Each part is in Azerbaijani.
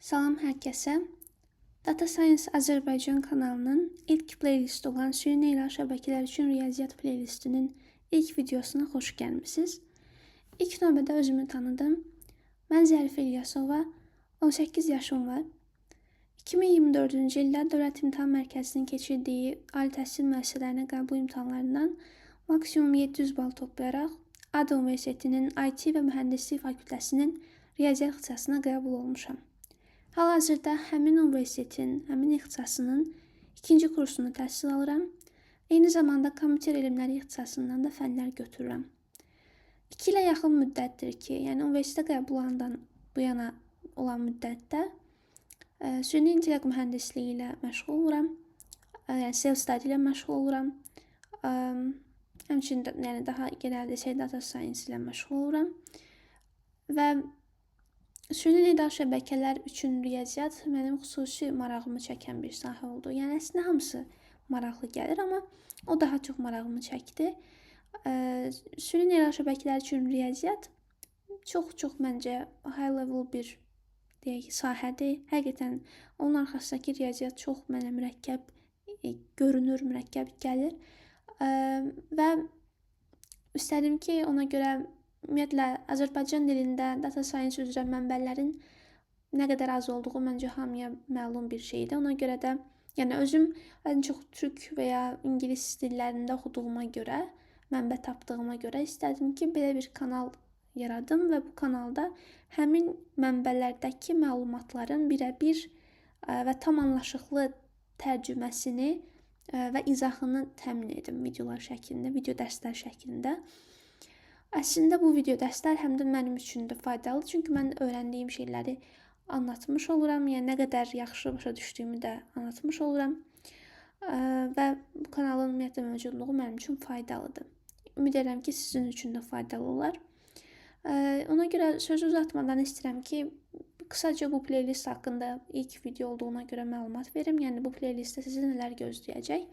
Salam hər kəsə. Data Science Azərbaycan kanalının ilk playlisti olan süni neyral şəbəkələr üçün riyaziyyat playlistinin ilk videosuna xoş gəlmisiniz. İlk növbədə özümü tanıdım. Mən Zərifə İlyasova, 18 yaşım var. 2024-cü ildə Dövlət İmtahan Mərkəzinin keçirdiyi ali təhsil müəssisələrinə qəbul imtahanlarından maksimum 700 bal toplayaraq ADA Universitetinin IT və Mühəndislik Fakültəsinin riyaziyyat ixtisasına qəbul olmuşam. Hal-hazırda həmin universitetin, həmin ixtisasının ikinci kursunu təhsil alıram. Eyni zamanda kompüter elmləri ixtisasından da fənlər götürürəm. 2 ilə yaxın müddətdir ki, yəni universitetə qəbul olandan bu yana olan müddətdə süni intellekt mühəndisliyi ilə məşğul oluram. Yəni self-study ilə məşğul oluram. Həmçinin yəni daha genəldə data science ilə məşğul oluram. Və süni neyral şəbəkələr üçün riyaziyyat mənim xüsusi marağımı çəkən bir sahə oldu. Yəni əslində hamısı maraqlı gəlir, amma o daha çox marağımı çəkdi. Süni neyral şəbəkələr üçün riyaziyyat çox məncə high level bir deyək sahədir. Həqiqətən onun arxasındakı riyaziyyat çox mənə mürəkkəb görünür, mürəkkəb gəlir. Və istədim ki, ona görə ümumiyyətlə, Azərbaycan dilində data science üzrə mənbələrin nə qədər az olduğu məncə hamıya məlum bir şeydir. Ona görə də, yəni özüm ən çox türk və ya ingilis dillərində oxuduğuma görə, mənbə tapdığıma görə istədim ki, belə bir kanal yaradım və bu kanalda həmin mənbələrdəki məlumatların birə-bir və tam anlaşıqlı tərcüməsini və izahını təmin edim videolar şəklində, video dərslər şəklində. Əslində bu video dərslər həm də mənim üçün də faydalıdır, çünki mən öyrəndiyim şeyləri anlatmış oluram, yəni nə qədər yaxşı başa düşdüyümü də anlatmış oluram və bu kanalın ümumiyyətlə mövcudluğu mənim üçün faydalıdır. Ümid edirəm ki, sizin üçün də faydalı olar. Ona görə sözü uzatmadan istəyirəm ki, qısaca bu playlist haqqında ilk video olduğuna görə məlumat verim. Yəni bu playlistdə sizi nələr gözləyəcək.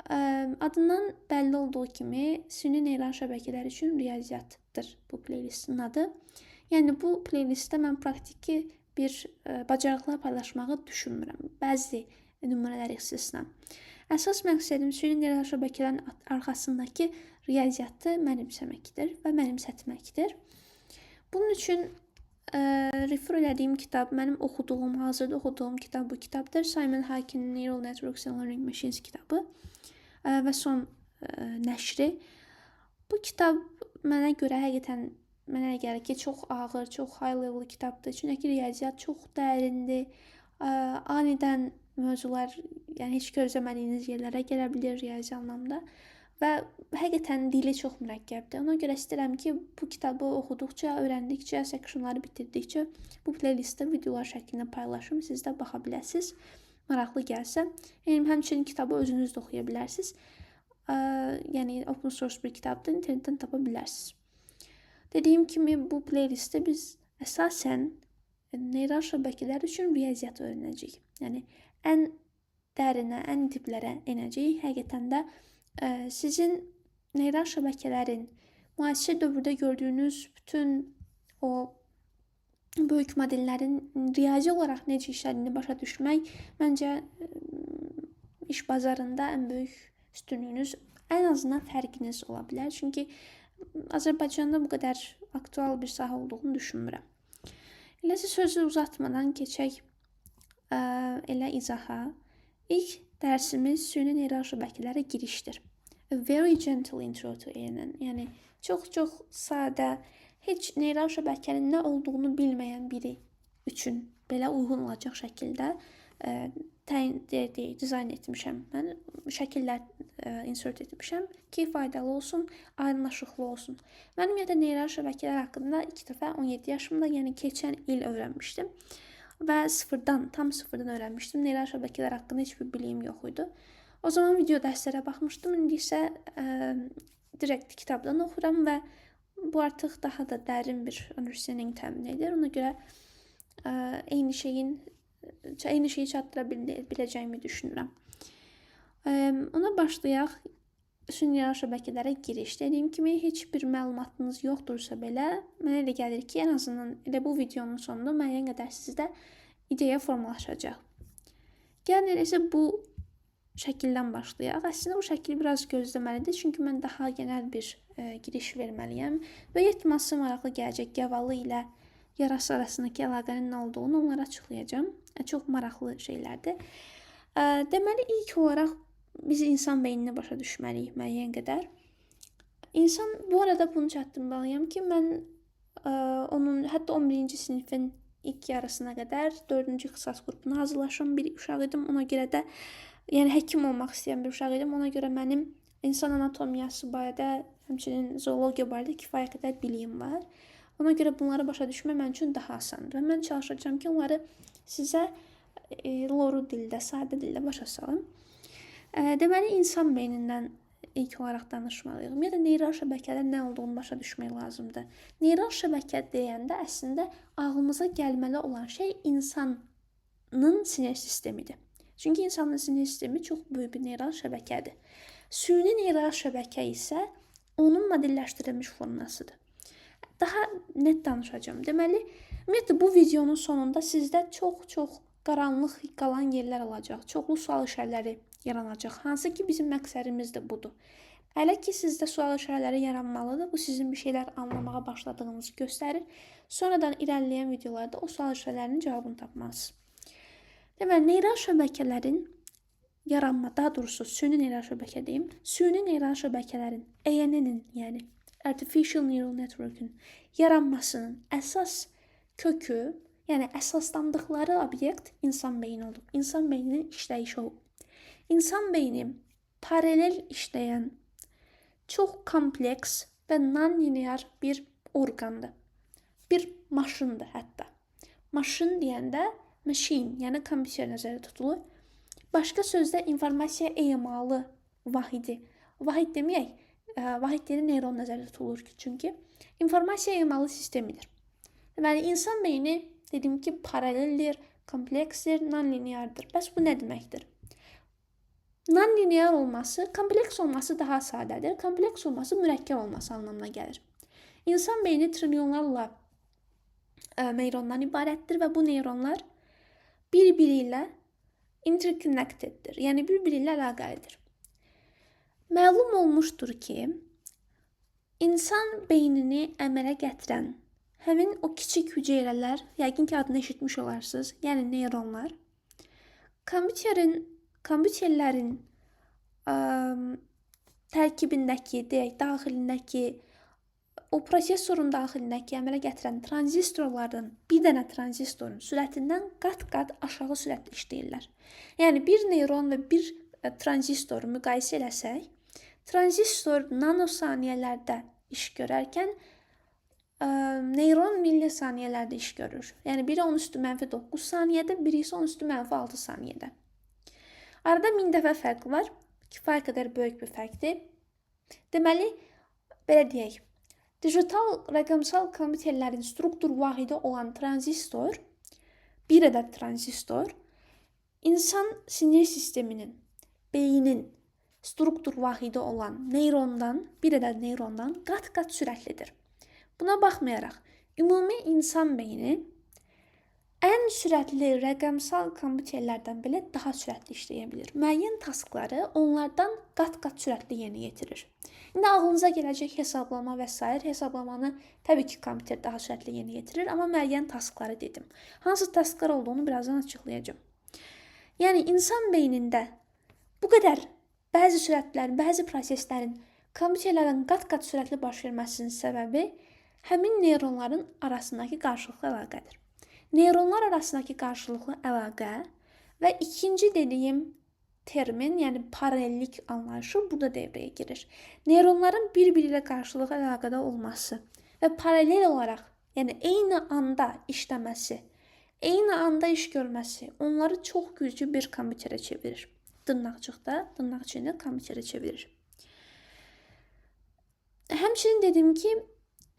Adından bəlli olduğu kimi süni neyral şəbəkələr üçün riyaziyyatdır bu playlistin adı. Yəni bu playlistdə mən praktiki bir bacarıqlar paylaşmağı düşünmürəm. Bəzi nümunələr istisna. Əsas məqsədim süni neyral şəbəkələrin arxasındakı riyaziyyatı mənimsəməkdir və mənimsətməkdir. Bunun üçün refer elədiyim kitab, mənim oxuduğum, hazırda oxuduğum kitab bu kitabdır. Simon Hackinin Neural Networks and Learning Machines kitabı və son nəşri. Bu kitab mənə görə həqiqətən mənə gəlir ki, çox ağır, çox high level kitabdır. Çünki riyaziyyat çox dərindir. Anidən mövzular, yəni heç gözləmədiyiniz yerlərə gələ bilir riyazi anlamda və həqiqətən dili çox mürəkkəbdir. Ona görə istəyirəm ki, bu kitabı oxuduqca, öyrəndikcə, seksionları bitirdikcə bu playlistdə videolar şəklində paylaşım. Siz də baxa biləsiniz. Maraqlı gəlsə, həmçinin kitabı özünüz də oxuya bilərsiniz. Yəni open source bir kitabdır, internetdən tapa bilərsiniz. Dediyim kimi bu playlistdə biz əsasən neyral şəbəkələr üçün riyaziyyat öyrənəcəyik. Yəni ən dərinə, ən diblərə enəcəyik. Həqiqətən də sizin neyral şəbəkələrin müasir dövrdə gördüyünüz bütün o böyük modellərin riyazi olaraq necə işlədiyini başa düşmək məncə iş bazarında ən böyük üstünlüyünüz, ən azından fərqiniz ola bilər. Çünki Azərbaycanda bu qədər aktual bir sahə olduğunu düşünmürəm. Eləsə sözü uzatmadan keçək elə izaha. İlk dərsimiz süni neyral şəbəkələrə girişdir. A very gentle intro to ANN. Yəni çox sadə, heç neyral şəbəkənin nə olduğunu bilməyən biri üçün belə uyğun olacaq şəkildə dizayn etmişəm. Mən şəkillər insert etmişəm ki, faydalı olsun, aydınlaşıqlı olsun. Mən ümumiyyətlə neyral şəbəkələr haqqında ilk dəfə 17 yaşımda, yəni keçən il öyrənmişdim və tam sıfırdan öyrənmişdim. Neyral şəbəkələr haqqında heç bir bilgim yox idi. O zaman video dərslərə baxmışdım, indi isə direkt kitabdan oxuram və bu artıq daha da dərin bir understanding təmin edir. Ona görə eyni şeyi çatdıra biləcəyimi düşünürəm. Ona başlayaq. Süni neyral şəbəkələrə giriş. Dediyim kimi, heç bir məlumatınız yoxdursa belə, mənə elə gəlir ki, ən azından elə bu videonun sonunda müəyyən qədər sizdə ideya formalaşacaq. Gəlin eləsə bu şəkildən başlayaq. Əslində bu şəkil biraz gözləməlidir, çünki mən daha genel bir giriş verməliyəm. Böyük ehtimal sizə maraqlı gələcək gavalı ilə yarası arasındakı əlaqənin nə olduğunu onlara açıqlayacağım. Çox maraqlı şeylərdir. Deməli, ilk olaraq biz insan beynini başa düşməliyik müəyyən qədər. İnsan, bu arada bunu çatdırmalıyam ki, mən hətta 11-ci sinifin ilk yarısına qədər 4-cü ixtisas qrupuna hazırlaşan bir uşaq idim. Ona görə də, yəni həkim olmaq istəyən bir uşaq idim. Ona görə mənim insan anatomiyası barədə, həmçinin zoologiya barədə kifayət qədər biliyim var. Ona görə bunları başa düşmək mənim üçün daha asandır. Və mən çalışacağam ki, onları sizə loru dildə, sadə dildə başa salım. Deməli, insan beynindən ilk olaraq danışmalıyıq. Ümumiyyətlə, neyral şəbəkələr nə olduğunu başa düşmək lazımdır. Neyral şəbəkə deyəndə əslində ağlımıza gəlməli olan şey insanın sinir sistemidir. Çünki insanın sinir sistemi çox böyük bir neyral şəbəkədir. Süni neyral şəbəkə isə onun modelləşdirilmiş formasıdır. Daha net danışacağım. Deməli, ümumiyyətlə bu videonun sonunda sizdə çox qaranlıq qalan yerlər olacaq. Çoxlu sual işarələri yaranacaq. Hansı ki, bizim məqsədimiz də budur. Hələ ki, sizdə sual işarələri yaranmalıdır. Bu sizin bir şeylər anlamağa başladığınızı göstərir. Sonradan irəliləyən videolarda o sual işarələrinin cavabını tapmalısınız. Deməli, neyral şəbəkələrin yaranma, daha doğrusu süni neyral şəbəkə deyim. Süni neyral şəbəkələrin, ANN-in, yəni Artificial Neural Network-ün yaranmasının əsas kökü, yəni əsaslandıqları obyekt insan beyni olub. İnsan beyninin işləyişi olub. İnsan beyni paralel işləyən, çox kompleks və non-linear bir orqandır. Bir maşındır hətta. Maşın deyəndə machine, yəni kompüter nəzərdə tutulur. Başqa sözlə informasiya emalı vahidi. Vahid deməyək, vahiddə neyron nəzərdə tutulur ki, çünki informasiya emalı sistemidir. Deməli, insan beyni dedim ki, paraleldir, kompleksdir, non-lineardır. Bəs bu nə deməkdir? Non-linear olması, kompleks olması daha sadədir. Kompleks olması mürəkkəb olması anlamına gəlir. İnsan beyni trilyonlarla neyrondan ibarətdir və bu neyronlar bir-biri ilə interconnecteddir. Yəni, bir-biri ilə əlaqəlidir. Məlum olmuşdur ki, insan beynini əmələ gətirən həmin o kiçik hüceyrələr, yəqin ki, adını eşitmiş olarsınız, yəni neyronlar, kompüterlərin tərkibindəki, deyək, daxilindəki, o prosesorun daxilindəki əmələ gətirən tranzistorlardan bir dənə tranzistorun sürətindən qat-qat aşağı sürətlə işləyirlər. Yəni, bir neyron və bir tranzistoru müqayisə eləsək, tranzistor nanosaniyələrdə iş görərkən, neyron millisaniyələrdə iş görür. Yəni, biri 10⁻⁹ saniyədə, biri isə 10⁻⁶ saniyədə. Arada 1000 dəfə fərq var. Kifayət qədər böyük bir fərqdir. Deməli, belə deyək, digital rəqəmsal kompüterlərin struktur vahidi olan tranzistor, bir ədəd tranzistor, insan sinir sisteminin, beynin struktur vahidi olan neyrondan, bir ədəd neyrondan qat-qat sürətlidir. Buna baxmayaraq, ümumi insan beyni ən sürətli rəqəmsal kompüterlərdən belə daha sürətli işləyə bilir. Müəyyən taskları onlardan qat-qat sürətli yerinə yetirir. İndi ağlınıza gələcək hesablama və s. Hesablamanı təbii ki, kompüter daha sürətli yerinə yetirir, amma müəyyən taskları dedim. Hansı tasklar olduğunu birazdan açıqlayacağım. Yəni, insan beynində bu qədər bəzi sürətlərin, bəzi proseslərin kompüterlərdən qat-qat sürətli baş verməsinin səbəbi həmin neyronların arasındakı qarşılıqlı əlaqədir. Neyronlar arasındakı qarşılıqlı əlaqə və ikinci dediyim termin, yəni paralellik anlayışı burada devrəyə girir. Neyronların bir-biri ilə qarşılıqlı əlaqədə olması və paralel olaraq, yəni eyni anda işləməsi, eyni anda iş görməsi onları çox güclü bir kompüterə çevirir. Dırnaqçıqda, dırnaq içində kompüterə çevirir. Həmçinin dedim ki,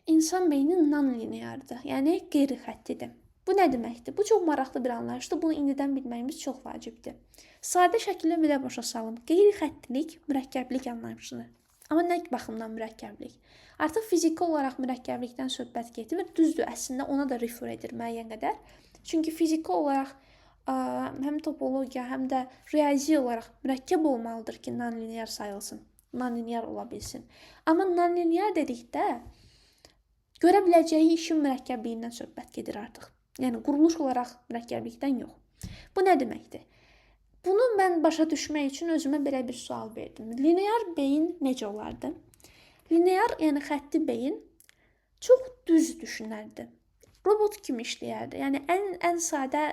insan beyni non-lineardır, yəni qeyri-xəttidir. Bu nə deməkdir? Bu çox maraqlı bir anlayışdır. Bunu indidən bilməyimiz çox vacibdir. Sadə şəkildə belə başa salım. Qeyri-xəttilik mürəkkəblik anlayışını Amma nə baxımdan mürəkkəblik? Artıq fiziki olaraq mürəkkəblikdən söhbət gedir və düzdür, əslində ona da refer edir müəyyən qədər. Çünki fiziki olaraq həm topologiya, həm də riyazi olaraq mürəkkəb olmalıdır ki, non-linear sayılsın, non-linear ola bilsin. Amma non-linear dedikdə görə biləcəyi işin mürəkkəbliyindən söhbət gedir artıq. Yəni quruluş olaraq mürəkkəblikdən yox. Bu nə deməkdir? Bunu mən başa düşmək üçün özümə belə bir sual verdim. Linear beyin necə olardı? Linear, yəni xətti beyin çox düz düşünərdi. Robot kimi işləyərdi. Yəni ən sadə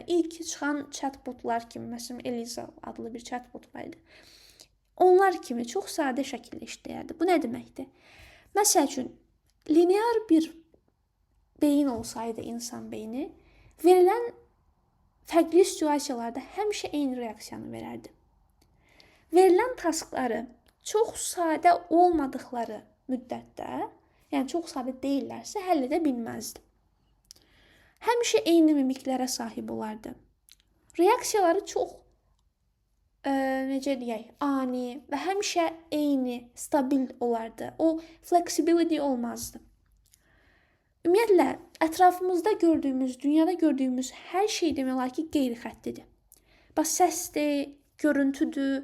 ilk çıxan chatbotlar kimi, məsələn Eliza adlı bir chatbot var idi. Onlar kimi çox sadə şəkildə işləyərdi. Bu nə deməkdir? Məsəl üçün linear bir beyin olsaydı insan beyni, verilən fərqli situasiyalarda həmişə eyni reaksiyanı verərdi. Verilən taskları çox sadə olmadıkları müddətdə, yəni çox sadə deyillərsə, həll edə bilməzdi. Həmişə eyni mimiklərə sahib olardı. Reaksiyaları çox necə deyək, ani və həmişə eyni, stabil olardı. O flexibility olmazdı. Ümumiyyətlə, ətrafımızda gördüyümüz, dünyada gördüyümüz hər şey demək olar ki, qeyri-xəttidir. Bax, səsdir, görüntüdür.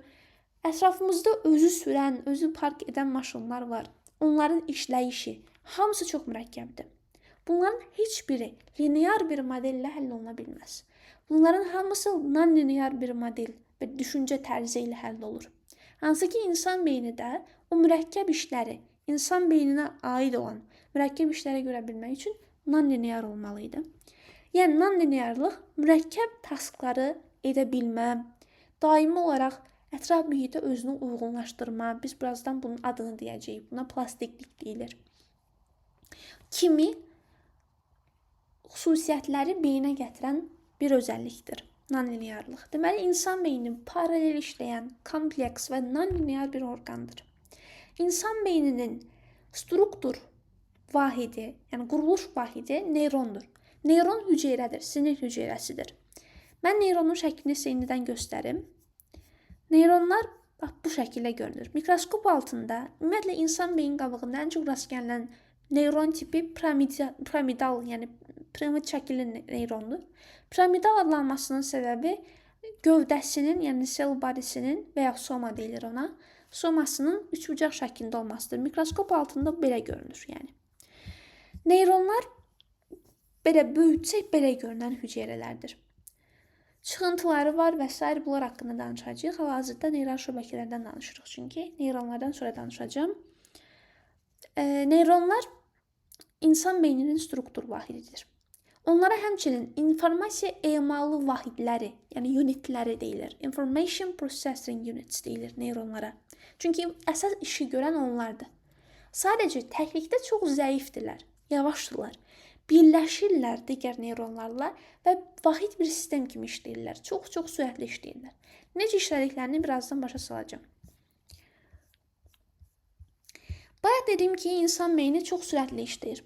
Ətrafımızda özü sürən, özü park edən maşınlar var. Onların işləyişi, hamısı çox mürəkkəbdir. Bunların heç biri linear bir modellə həll oluna bilməz. Bunların hamısı non-linear bir model və düşüncə tərzi ilə həll olur. Hansı ki, insan beyni də o mürəkkəb işləri, insan beyninə aid olan mürəkkəb işləri görə bilmək üçün non-linear olmalıydı. Yəni, non-linearlıq mürəkkəb taskları edə bilmə, daimi olaraq ətraf mühitə özünü uyğunlaşdırma, biz birazdan bunun adını deyəcəyik, buna plastiklik deyilir. Kimi xüsusiyyətləri beyinə gətirən bir özəllikdir non-linearlıq. Deməli, insan beyni paralel işləyən, kompleks və non-linear bir orqandır. İnsan beyninin struktur vahidi, yəni quruluş vahidi neyrondur. Neyron hüceyrədir, sinir hüceyrəsidir. Mən neyronun şəklini sizə indidən göstərim. Neyronlar bu şəkildə görünür. Mikroskop altında, ümumiyyətlə insan beyin qabığında ən çox rast gəlinən neyron tipi piramidal, yəni piramid şəkilli neyrondur. Piramidal adlanmasının səbəbi gövdəsinin, yəni cell body-sinin və ya soma deyilir ona, somasının üçbucaq şəklində olmasıdır. Mikroskop altında belə görünür, yəni. Neyronlar belə böyütsək belə görünən hüceyrələrdir. Çıxıntıları var və s. bunlar haqqında danışacağıq. Hal-hazırda neyral şəbəkələrdən danışırıq çünki. Neyronlardan sonra danışacağım. Neyronlar insan beyninin struktur vahididir. Onlara həmçinin informasiya emalı vahidləri, yəni unitləri deyilir. Information Processing Units deyilir neyronlara. Çünki əsas işi görən onlardır. Sadəcə təklikdə çox zəifdirlər, yavaşdırlar. Birləşirlər digər neyronlarla və vahid bir sistem kimi işləyirlər. Çox sürətli işləyirlər. Necə işlədiklərini birazdan başa salacağım. Bayaq dedim ki, insan beyni çox sürətli işləyir.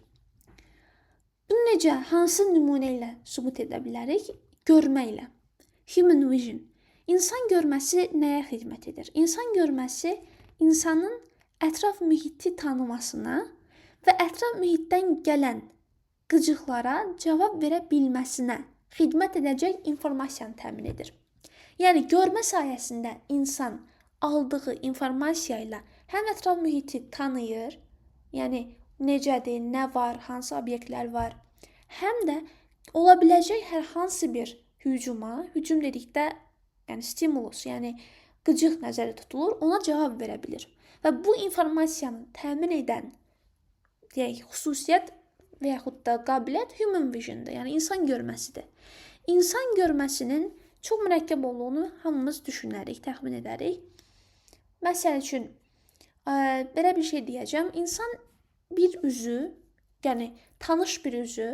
Bunu necə, hansı nümunə ilə sübut edə bilərik? Görməklə. Human vision. İnsan görməsi nəyə xidmət edir? İnsan görməsi insanın ətraf mühiti tanımasına və ətraf mühitdən gələn qıcıqlara cavab verə bilməsinə xidmət edəcək informasiyanı təmin edir. Yəni, görmə sayəsində insan aldığı informasiya ilə həm ətraf mühiti tanıyır, yəni necədir, nə var, hansı obyektlər var, həm də ola biləcək hər hansı bir hücuma, hücum dedikdə, yəni stimulus, yəni qıcıq nəzərdə tutulur, ona cavab verə bilir. Və bu informasiyanı təmin edən deyək, xüsusiyyət və yaxud da qabiliyyət human vision'dır, yəni insan görməsidir. İnsan görməsinin çox mürəkkəb olduğunu hamımız düşünərik, təxmin edərik. Məsəl üçün, belə bir şey deyəcəm, insan bir üzü, yəni tanış bir üzü,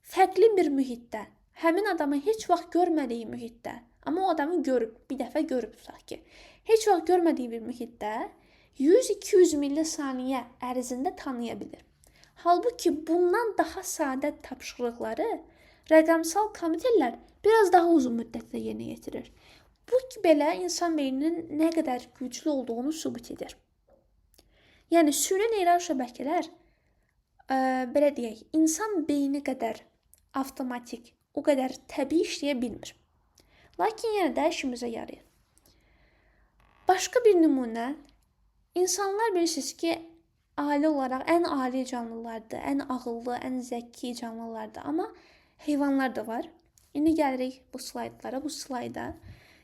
fərqli bir mühitdə, həmin adamı heç vaxt görmədiyi mühitdə, amma o adamı görüb, bir dəfə görüb tutaq ki, heç vaxt görmədiyi bir mühitdə 100-200 millisaniyə ərzində tanıya bilir. Halbuki bundan daha sadə tapşırıqları rəqəmsal kompüterlər biraz daha uzun müddətdə yerinə yetirir. Bu ki belə insan beyninin nə qədər güclü olduğunu sübut edir. Yəni süni neyral şəbəkələr belə deyək, insan beyni qədər avtomatik, o qədər təbii işləyə bilmir. Lakin yenə də işimizə yarayır. Başqa bir nümunə, insanlar bilirsiniz ki, ali olaraq ən ali canlılardır, ən ağıllı, ən zəki canlılardır. Amma heyvanlar da var. İndi gəlirik bu slaydlara, bu slayda.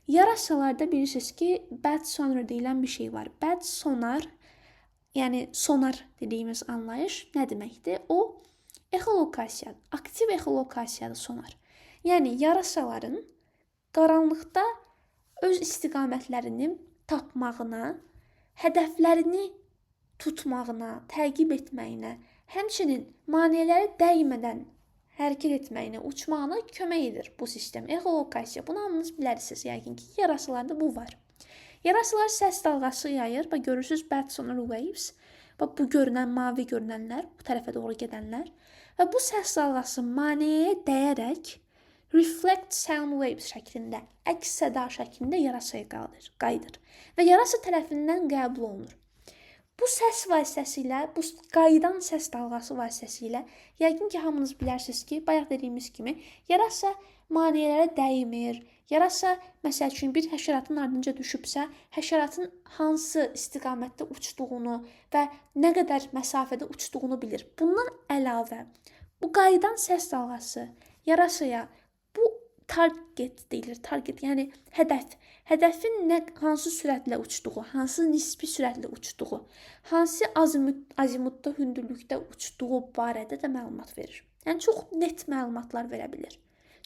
Yarasalarda bilirsiniz ki, bad sonar deyilən bir şey var. Bad sonar, yəni sonar dediyimiz anlayış nə deməkdir? O, exolokasiya, aktiv exolokasiyadır sonar. Yəni yarasaların qaranlıqda öz istiqamətlərini tapmağına, hədəflərini tutmağına, təqib etməyinə, həmçinin maneələrə dəymədən hərəkət etməyinə, uçmağına kömək edir bu sistem. Exolokasiya. Bunu hamınız bilərsiniz yəqin ki, yarasalarda bu var. Yarasalar səs dalğası yayır və görürsünüz bad sonar waves. Bax bu görünən mavi görünənlər, bu tərəfə doğru gedənlər və bu səs dalğası maneəyə dəyərək reflect sound waves şəklində, əks səda şəklində yarasaya qayıdır və yarasa tərəfindən qəbul olunur. Bu səs vasitəsilə, bu qayıdan səs dalğası vasitəsilə, yəqin ki, hamınız bilərsiniz ki, bayaq dediyimiz kimi, yarasa maneələrə dəymir. Yarasa, məsəl üçün, bir həşəratın ardınca düşübsə, həşəratın hansı istiqamətdə uçduğunu və nə qədər məsafədə uçduğunu bilir. Bundan əlavə, bu qayıdan səs dalğası yarasaya bu target deyilir. Target, yəni hədəf. Hədəfin hansı sürətlə uçduğu, hansı nisbi sürətlə uçduğu, hansı azimutda, hündürlükdə uçduğu barədə də məlumat verir. Yəni çox net məlumatlar verə bilir.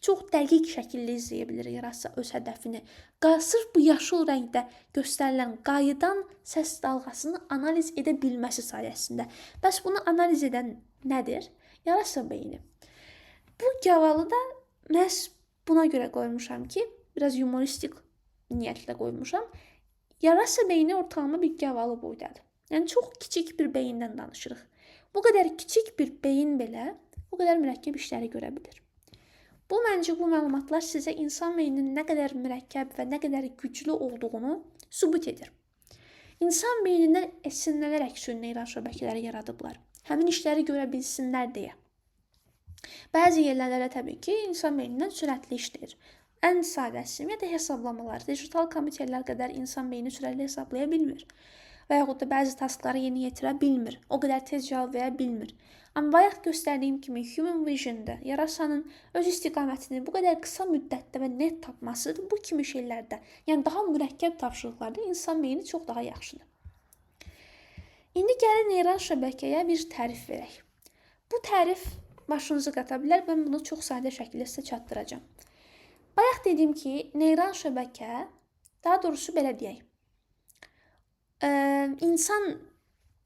Çox dəqiq şəkildə izləyə bilir yarasa öz hədəfini. Sırf bu yaşıl rəngdə göstərilən qayıdan səs dalğasını analiz edə bilməsi sayəsində. Bəs bunu analiz edən nədir? Yarasa beyni. Bu gavalı da məhz buna görə qoymuşam ki, biraz humoristik niyyətlə qoymuşam. Yarasa beyni ortalama bir gavalı boydadır. Yəni çox kiçik bir beyindən danışırıq. Bu qədər kiçik bir beyin belə bu qədər mürəkkəb işləri görə bilir. Məncə bu məlumatlar sizə insan beyninin nə qədər mürəkkəb və nə qədər güclü olduğunu sübut edir. İnsan beynindən esinlənərək süni neyral şəbəkələri yaradıblar. Həmin işləri görə bilsinlər deyə. Bəzi yerlərdə təbii ki, insan beynindən sürətli işləyir. Ən sadəsi ümumiyyətlə hesablamalar. Digital kompüterlər qədər insan beyni sürətli hesablaya bilmir. Və yaxud da bəzi taskları yerinə yetirə bilmir. O qədər tez cavab verə bilmir. Amma bayaq göstərdiyim kimi Human Vision-da yarasanın öz istiqamətini bu qədər qısa müddətdə və net tapması bu kimi şeylərdə, yəni daha mürəkkəb tapşırıqlarda insan beyni çox daha yaxşıdır. İndi gəlin neyral şəbəkəyə bir tərif verək. Bu tərif başınızı qata bilər. Mən bunu çox sadə şəkildə sizə çatdıracağam. Bayaq dedim ki, neyral şəbəkə, daha doğrusu belə deyək, insan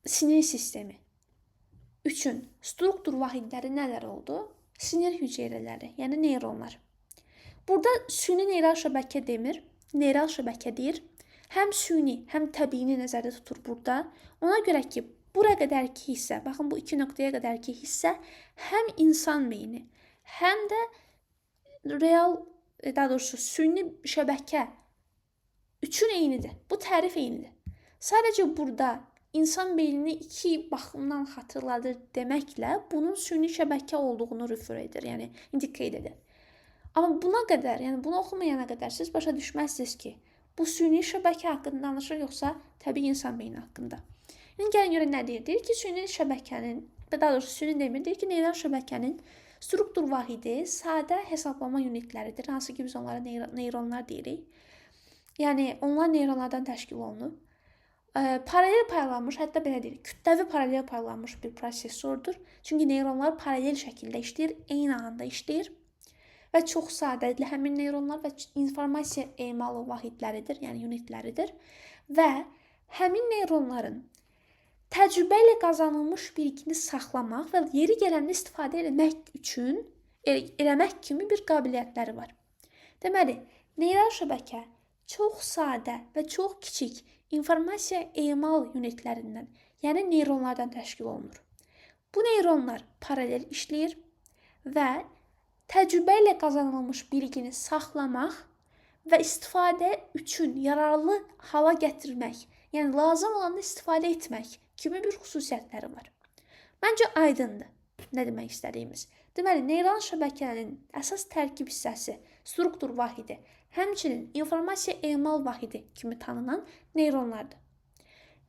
sinir sistemi üçün struktur vahidləri nələr oldu? Sinir hüceyrələri, yəni neyronlar. Burada süni neyral şəbəkə demir, neyral şəbəkə deyir. Həm süni, həm təbiini nəzərdə tutur burada. Ona görə ki, bura qədərki hissə, baxın bu iki nöqtəyə qədərki hissə həm insan beyni, həm də real, daha doğrusu süni şəbəkə üçün eynidir. Bu tərif eynidir. Sadəcə burada insan beynini iki baxımdan xatırladır deməklə bunun süni şəbəkə olduğunu refer edir, yəni indicate edir. Amma buna qədər, yəni bunu oxumayana qədər siz başa düşməzsiniz ki, bu süni şəbəkə haqqında danışır, yoxsa təbii insan beyni haqqında. İndi gəlin görə nə deyir? Deyir ki, süni şəbəkənin, daha doğrusu süni demir, deyir ki, neyral şəbəkənin struktur vahidi sadə hesablama unitləridir, hansı ki biz onlara neyronlar deyirik. Yəni onlar neyronlardan təşkil olunub. Paralel paylanmış, hətta belə deyil, kütləvi paralel paylanmış bir prosesordur. Çünki neyronlar paralel şəkildə işləyir, eyni anda işləyir və çox sadədir həmin neyronlar və informasiya emalı vahidləridir, yəni unitləridir və həmin neyronların təcrübə ilə qazanılmış bilgini saxlamaq və yeri gələndə istifadə eləmək kimi bir qabiliyyətləri var. Deməli, neyral şəbəkə çox sadə və çox kiçik informasiya emal unitlərindən, yəni neyronlardan təşkil olunur. Bu neyronlar paralel işləyir və təcrübə ilə qazanılmış bilgini saxlamaq və istifadə üçün yararlı hala gətirmək, yəni lazım olanda istifadə etmək kimi bir xüsusiyyətləri var. Məncə aydındır nə demək istədiyimiz. Deməli, neyral şəbəkənin əsas tərkib hissəsi, struktur vahidi, həmçinin informasiya emal vahidi kimi tanınan neyronlardır.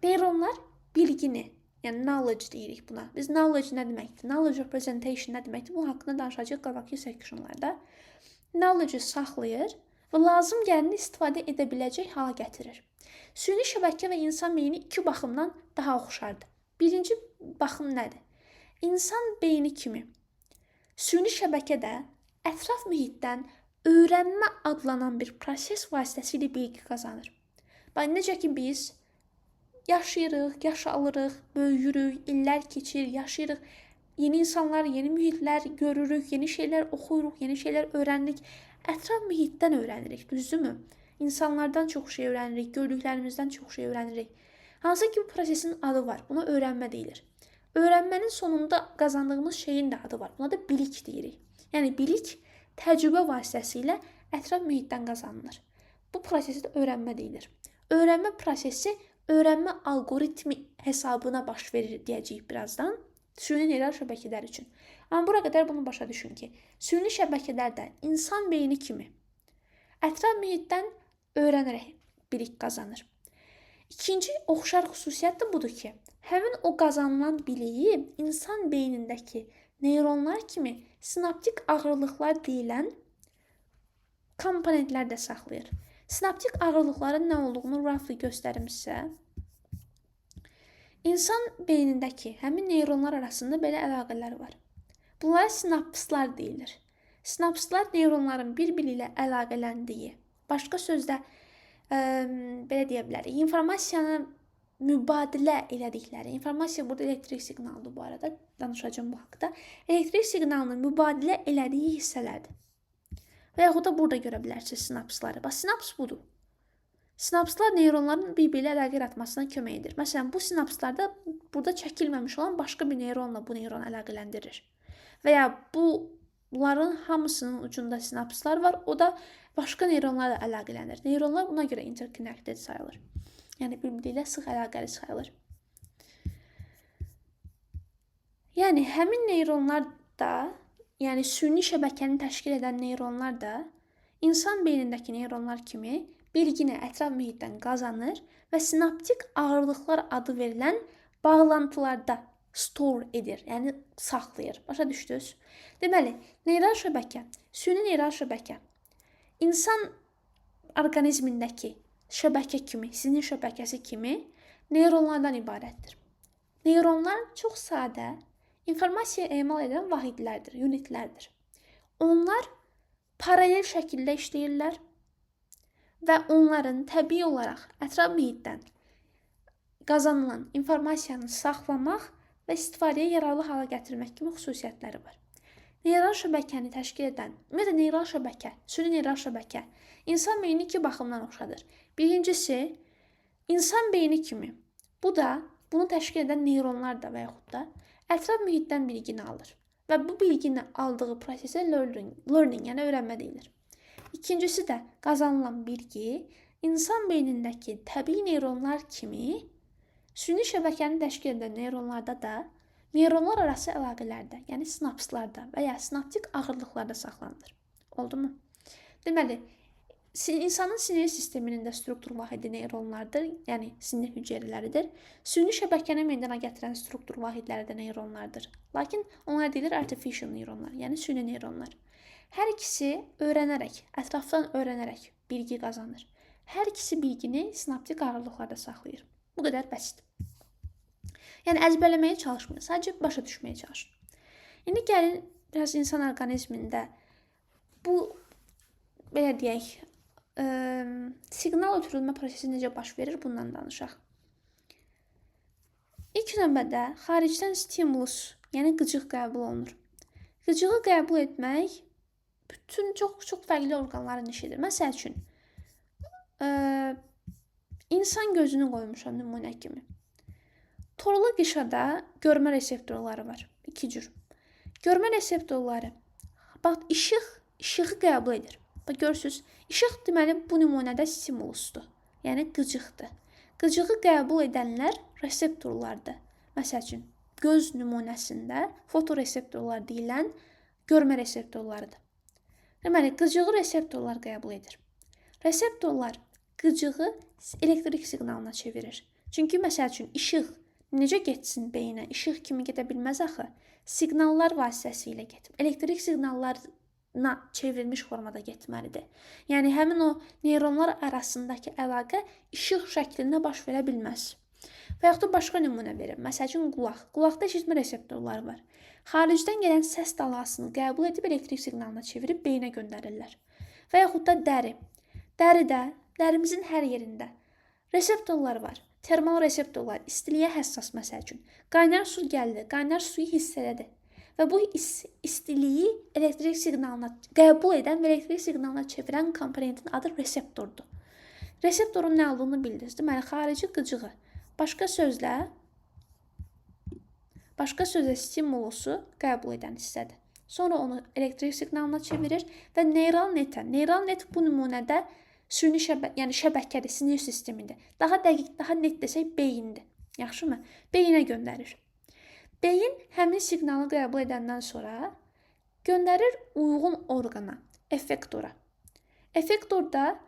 Neyronlar bilgini, yəni knowledge deyirik buna. Biz knowledge nə deməkdir? Knowledge representation nə deməkdir? Bu haqqında danışacağıq qabaqki sectionlarda. Knowledge-ı saxlayır və lazım gələni istifadə edə biləcək hala gətirir. Süni şəbəkə və insan beyni iki baxımdan daha oxşardır. Birinci baxım nədir? İnsan beyni kimi süni şəbəkə də ətraf mühitdən öyrənmə adlanan bir proses vasitəsilə bilgi qazanır. Bax, necə ki biz yaşayırıq, yaş alırıq, böyüyürük, illər keçir, yaşayırıq. Yeni insanlar, yeni mühitlər görürük, yeni şeylər oxuyuruq, yeni şeylər öyrənirik. Ətraf mühitdən öyrənirik, düzdürmü? İnsanlardan çox şey öyrənirik, gördüklərimizdən çox şey öyrənirik. Hansı ki bu prosesin adı var, buna öyrənmə deyilir. Öyrənmənin sonunda qazandığımız şeyin də adı var, buna da bilik deyirik. Yəni bilik təcrübə vasitəsilə ətraf mühitdən qazanılır. Bu prosesi də öyrənmə deyilir. Öyrənmə prosesi öyrənmə alqoritmi hesabına baş verir deyəcəyik birazdan. Süni neyral şəbəkələr üçün. Amma bura qədər bunu başa düşün ki, süni şəbəkələr də insan beyni kimi ətraf mühitdən öyrənərək bilik qazanır. İkinci oxşar xüsusiyyət də budur ki, həmin o qazanılan biliyi insan beynindəki neyronlar kimi sinaptik ağırlıqlar deyilən komponentlər də saxlayır. Sinaptik ağırlıqların nə olduğunu roughly göstərim sizə. İnsan beynindəki həmin neyronlar arasında belə əlaqələr var. Bunlara sinapslar deyilir. Sinapslar neyronların bir-biri ilə əlaqələndiyi, başqa sözlə belə deyə bilərik, informasiyanı mübadilə elədikləri, informasiya burada elektrik siqnalıdır bu arada, danışacağım bu haqda, elektrik siqnalını mübadilə elədiyi hissələrdir. Və yaxud da burada görə bilərsiniz sinapsları. Bax, sinaps budur. Sinapslar neyronların bir-biri ilə əlaqə yaratmasına kömək edir. Məsələn, bu sinapslarda burada çəkilməmiş olan başqa bir neyronla bu neyronu əlaqələndirir. Və ya bunların hamısının ucunda sinapslar var, o da başqa neyronlarla əlaqələnir. Neyronlar buna görə interconnected sayılır. Yəni, bir-biri ilə sıx əlaqəli sayılır. Yəni, həmin neyronlar da, yəni süni şəbəkəni təşkil edən neyronlar da insan beynindəki neyronlar kimi bilgini ətraf mühitdən qazanır və sinaptik ağırlıqlar adı verilən bağlantılarda store edir, yəni saxlayır. Başa düşdünüz? Deməli, neyral şəbəkə, süni neyral şəbəkə insan orqanizmindəki şəbəkə kimi, sinir şəbəkəsi kimi neyronlardan ibarətdir. Neyronlar çox sadə, informasiya emal edən vahidlərdir, unitlərdir. Onlar paralel şəkildə işləyirlər və onların təbii olaraq ətraf mühitdən qazanılan informasiyanı saxlamaq və istifadəyə yararlı hala gətirmək kimi xüsusiyyətləri var. Neyral şəbəkəni təşkil edən, ümumiyyətlə neyral şəbəkə, süni neyral şəbəkə insan beyni iki baxımdan oxşadır. Birincisi, insan beyni kimi. Bu da, bunu təşkil edən neyronlar da və yaxud da ətraf mühitdən bilgini alır. Və bu bilgini aldığı prosesə learning, yəni öyrənmə deyilir. İkincisi də qazanılan bilgi insan beynindəki təbii neyronlar kimi süni şəbəkəni təşkil edən neyronlarda da neyronlar arası əlaqələrdə, yəni sinapslarda və ya sinaptik ağırlıqlarda saxlanılır. Oldu mu? Deməli, insanın sinir sisteminin də struktur vahidi neyronlardır, yəni sinir hüceyrələridir. Süni şəbəkəni meydana gətirən struktur vahidləri də neyronlardır. Lakin onlar deyilir artificial neyronlar, yəni süni neyronlar. Hər ikisi öyrənərək, ətrafdan öyrənərək bilgi qazanır. Hər ikisi bilgini sinaptik ağırlıqlarda saxlayır. Bu qədər bəsit. Yəni əzbərləməyə çalışmayın, sadəcə başa düşməyə çalışın. İndi gəlin biraz insan orqanizmində bu belə deyək, siqnal ötürülmə prosesi necə baş verir, bundan danışaq. İlk növbədə xaricdən stimulus, yəni qıcıq qəbul olunur. Qıcığı qəbul etmək bütün çox fərqli orqanların işidir. Məsəl üçün, insan gözünü qoymuşam nümunə kimi. Torlu qişada görmə reseptorları var. 2 cür. Görmə reseptorları, bax, işığı qəbul edir. Bax, görürsünüz, işıq deməli bu nümunədə stimulusdur. Yəni qıcıqdır. qıcığı qəbul edənlər reseptorlardır. Məsəl üçün, göz nümunəsində fotoreseptorlar deyilən görmə reseptorlarıdır. Deməli, qıcığı reseptorlar qəbul edir. Reseptorlar qıcığı elektrik siqnalına çevirir. Çünki məsəl üçün, işıq necə getsin beyinə? İşıq kimi gedə bilməz axı. Siqnallar vasitəsilə getmir. Elektrik siqnallarına çevrilmiş formada getməlidir. Yəni, həmin o neyronlar arasındakı əlaqə işıq şəklində baş verə bilməz. Və yaxud da başqa nümunə verim. Məsəl üçün, qulaq. Qulaqda eşitmə reseptorları var. Xaricdən gələn səs dalğasını qəbul edib elektrik siqnalına çevirib beyinə göndərirlər. Və yaxud da dəri. Dəridə, dərimizin hər yerində reseptorlar var. Termal reseptorlar, istiliyə həssas məsəl üçün. Qaynar su gəldi, qaynar suyu hiss elədi. Və bu istiliyi elektrik siqnalına qəbul edən və elektrik siqnalına çevirən komponentin adı reseptordur. Reseptorun nə olduğunu bildiniz. Deməli, xarici qıcığı başqa sözlə stimulusu qəbul edən hissədir. Sonra onu elektrik siqnalına çevirir və neural net bu nümunədə süni şəbəkədir, sinir sistemidir. Daha dəqiq, daha net desək beyindir. Yaxşımı? Beyinə göndərir. Beyin həmin siqnalı qəbul edəndən sonra göndərir uyğun orqana, effektora. Effektor da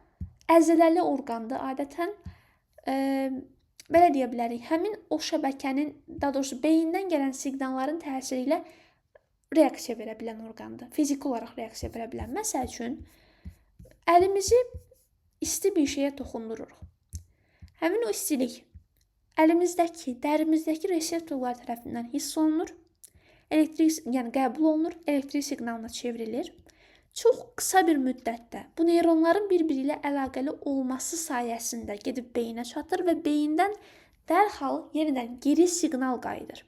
əzələli orqandır. Adətən belə deyə bilərik, həmin o şəbəkənin, daha doğrusu beyindən gələn siqnalların təsiri ilə reaksiya verə bilən orqandır. Fiziki olaraq reaksiya verə bilən. Məsəl üçün, əlimizi isti bir şeyə toxundururuq. Həmin o istilik əlimizdəki, dərimizdəki reseptorlar tərəfindən hiss olunur, qəbul olunur, elektrik siqnalına çevrilir. Çox qısa bir müddətdə bu neyronların bir-biri ilə əlaqəli olması sayəsində gedib beyinə çatır və beyindən dərhal yenidən geri siqnal qayıdır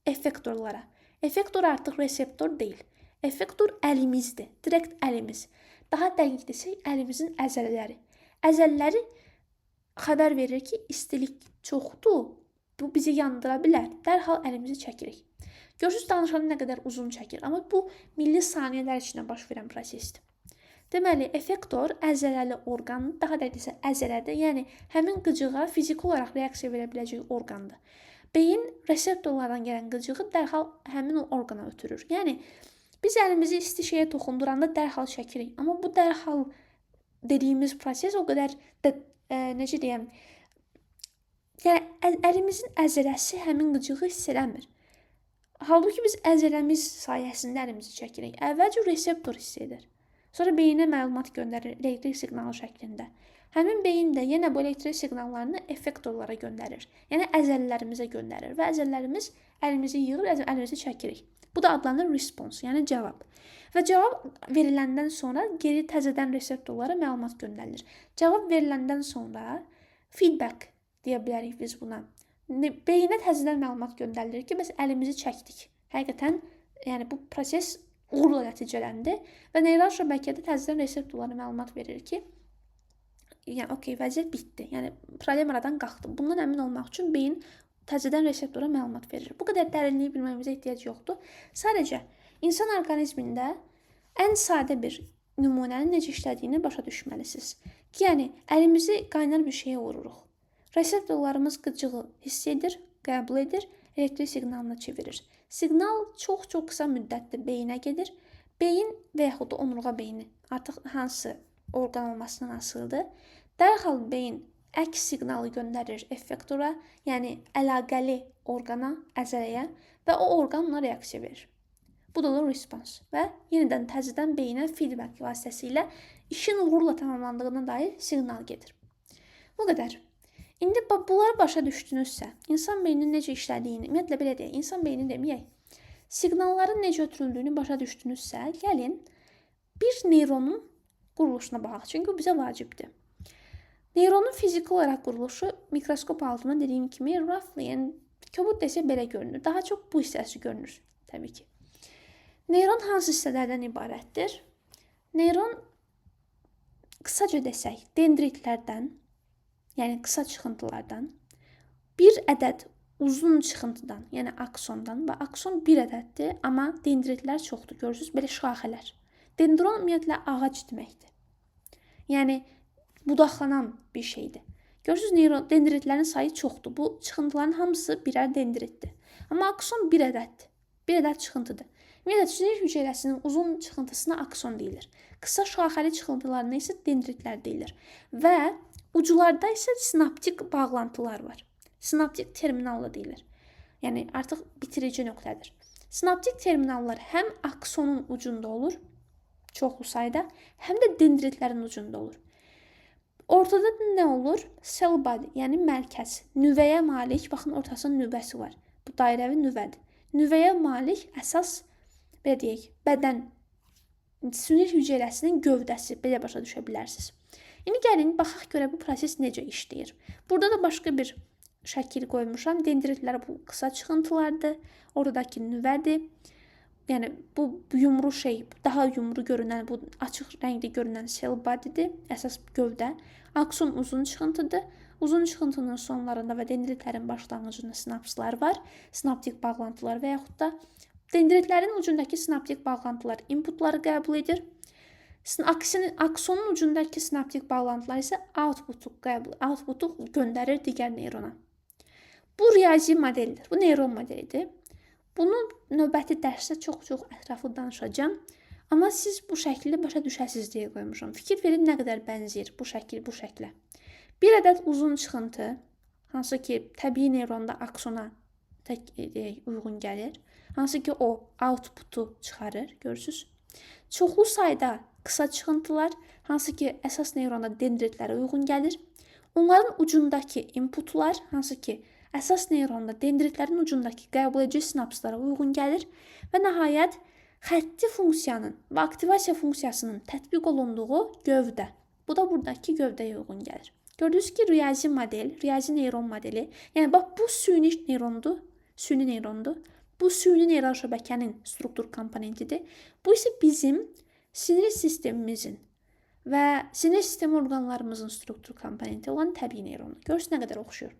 effektorlara. Effektor artıq reseptor deyil. Effektor əlimizdir, direkt əlimiz. Daha dəqiq desək, əlimizin əzələləri. Əzələləri xəbər verir ki, istilik çoxdur, bu bizi yandıra bilər. Dərhal əlimizi çəkirik. Görürsünüz, danışanı nə qədər uzun çəkir, amma bu milli saniyələr içində baş verən prosesdir. Deməli, effektor əzələli orqan, daha dəqiq desə əzələdir, yəni həmin qıcığa fiziki olaraq reaksiya verə biləcək orqandır. Beyin reseptorlardan gələn qıcığı dərhal həmin o orqana ötürür. Yəni, biz əlimizi isti şeyə toxunduranda dərhal çəkirik, amma bu dərhal dediyimiz proses o qədər də, necə deyəm, yəni əlimizin əzələsi həmin qıcığı hiss eləmir. Halbuki biz əzələmiz sayəsində əlimizi çəkirik. Əvvəlcə reseptor hiss edir. Sonra beyinə məlumat göndərir elektrik siqnalı şəklində. Həmin beyin də yenə bu elektrik siqnallarını effektorlara göndərir. Yəni əzələlərimizə göndərir və əzələlərimiz əlimizi yığır, əlimizi çəkirik. Bu da adlanır response, yəni cavab. Və cavab veriləndən sonra geri təzədən reseptorlara məlumat göndərilir. Cavab veriləndən sonra feedback deyə bilərik biz buna. Beyinə təzədən məlumat göndərilir ki, biz əlimizi çəkdik. Həqiqətən, yəni bu proses uğurla nəticələndi və neural şəbəkədə təzədən reseptorlara məlumat verir ki, yəni okey, vəziyyət bitdi. Yəni problem aradan qalxdı. Bundan əmin olmaq üçün beyin təzədən reseptora məlumat verir. Bu qədər dərinliyi bilməyimizə ehtiyac yoxdur. Sadəcə insan orqanizmində ən sadə bir nümunənin necə işlədiyini başa düşməlisiniz. Ki, yəni əlimizi qaynar bir şeyə vururuq. Reseptorlarımız qıcığı hiss edir, qəbul edir, elektrik siqnalına çevirir. Siqnal çox-çox qısa müddətdə beyinə gedir. Beyin və yaxud da onurğa beyni artıq hansı orqan olmasından asılıdır. Dərhal beyin əks siqnalı göndərir effektora, yəni əlaqəli orqana, əzələyə və o orqan ona reaksiya verir. Bu da olur response və yenidən təzədən beyinə feedback vasitəsilə işin uğurla tamamlandığına dair siqnal gedir. Bu qədər. İndi bunları başa düşdünüzsə, insan beyninin necə işlədiyini, ümumiyyətlə belə deyək, insan beyni deməyək, siqnalların necə ötürüldüyünü başa düşdünüzsə, gəlin bir neyronun quruluşuna baxaq, çünki bu bizə vacibdir. Neyronun fiziki olaraq quruluşu mikroskop altında dediyim kimi roughly, yəni kobud desə belə görünür. Daha çox bu hissəsi görünür, təbii ki. Neyron hansı hissələrdən ibarətdir? Neyron, qısaca desək, dendritlərdən, yəni qısa çıxıntılardan, bir ədəd uzun çıxıntıdan, yəni aksondan və akson bir ədəddir, amma dendritlər çoxdur. Görürsünüz, belə şaxələr. Dendron ümumiyyətlə ağac deməkdir. Yəni budaqlanan bir şeydir. Görürsünüz, dendritlərin sayı çoxdur. Bu çıxıntıların hamısı birər dendritdir. Amma akson bir ədəddir. Bir ədəd çıxıntıdır. Ümumiyyətlə, sinir hüceyrəsinin uzun çıxıntısına akson deyilir. Qısa şaxəli çıxıntılarına isə dendritlər deyilir. Və uclarda isə sinaptik bağlantılar var. Sinaptik terminal deyilir. Yəni artıq bitirici nöqtədir. Sinaptik terminallar həm aksonun ucunda olur, çoxlu sayda, həm də dendritlərin ucunda olur. Ortada nə olur? Cell body, yəni mərkəz, nüvəyə malik, baxın ortasında nüvəsi var. Bu dairəvi nüvədir. Nüvəyə malik əsas, belə deyək, bədən, sinir hüceyrəsinin gövdəsi, belə başa düşə bilərsiniz. İndi gəlin, baxaq görə bu proses necə işləyir. Burada da başqa bir şəkil qoymuşam. Dendritlər bu qısa çıxıntılardır. Oradakı nüvədir. Yəni bu yumru şey, daha yumru görünən, bu açıq rəngdə görünən cell body'dir, əsas gövdə. Akson uzun çıxıntıdır. Uzun çıxıntının sonlarında və dendritlərin başlanğıcında sinapslar var. Sinaptik bağlantılar və yaxud da dendritlərin ucundakı sinaptik bağlantılar inputları qəbul edir. Aksonun ucundakı sinaptik bağlantılar isə outputu göndərir digər neyrona. Bu riyazi modeldir. Bu neyron modelidir. Bunu növbəti dərsdə çox-çox ətraflı danışacağam. Amma siz bu şəkli başa düşəsiz deyə qoymuşam. Fikir verin nə qədər bənzəyir bu şəkil bu şəklə. Bir ədəd uzun çıxıntı, hansı ki təbii neyronda aksona uyğun gəlir. Hansı ki o outputu çıxarır, görürsünüz. Çoxlu sayda qısa çıxıntılar, hansı ki əsas neyronda dendritlərə uyğun gəlir. Onların ucundakı inputlar, hansı ki əsas neyronda dendritlərin ucundakı qəbuledici sinapslara uyğun gəlir. Və nəhayət, xətti funksiyanın və aktivasiya funksiyasının tətbiq olunduğu gövdə. Bu da buradakı gövdəyə uyğun gəlir. Gördünüz ki, riyazi model, riyazi neyron modeli. Yəni, bax, bu süni neyrondur. Bu süni neyral şəbəkənin struktur komponentidir. Bu isə bizim sinir sistemimizin və sinir sistemi orqanlarımızın struktur komponenti olan təbii neyrondur. Görürsünüz nə qədər oxşuyur.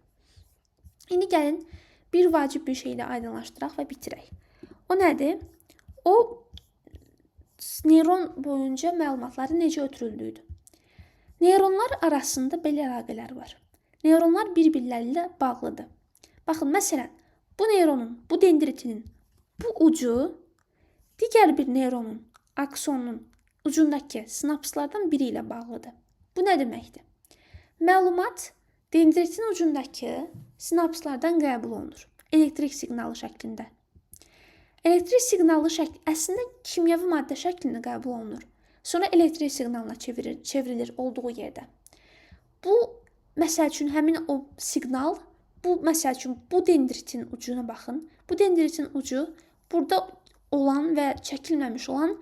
İndi gəlin, bir vacib bir şeylə aydınlaşdıraq və bitirək. O nədir? O, neyron boyunca məlumatları necə ötürüldüydü. Neyronlar arasında belə əlaqələr var. Neyronlar bir-birləri ilə bağlıdır. Baxın, məsələn, bu neyronun, bu dendritinin bu ucu digər bir neyronun, aksonun ucundakı sinapslardan biri ilə bağlıdır. Bu nə deməkdir? Məlumat dendritin ucundakı sinapslardan qəbul olunur. Elektrik siqnalı şəklində. Elektrik siqnalı əslində kimyəvi maddə şəklində qəbul olunur. Sonra elektrik siqnalına çevrilir olduğu yerdə. Bu, məsəl üçün, həmin o siqnal, məsəl üçün, bu dendritin ucuna baxın. Bu dendritin ucu burada olan və çəkilməmiş olan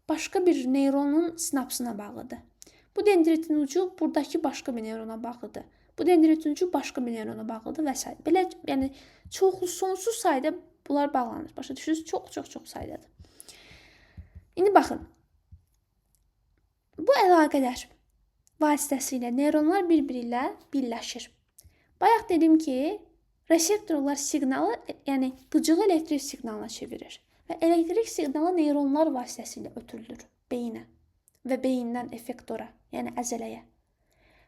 başqa bir neyronun sinapsına bağlıdır. Bu dendritin ucu buradakı başqa bir neyrona bağlıdır. Bu dendritin ucu başqa bir neyrona bağlıdır və s. Belə, yəni, çoxlu, sonsuz sayda bunlar bağlanır. Başa düşürsünüz, çox saydadır. İndi baxın. Bu əlaqələr vasitəsilə neyronlar bir-biri ilə birləşir. Bayaq dedim ki, reseptorlar siqnalı, yəni qıcığı elektrik siqnalına çevirir. Və elektrik siqnalı neyronlar vasitəsilə ötürülür beyinə və beyindən effektora, yəni əzələyə.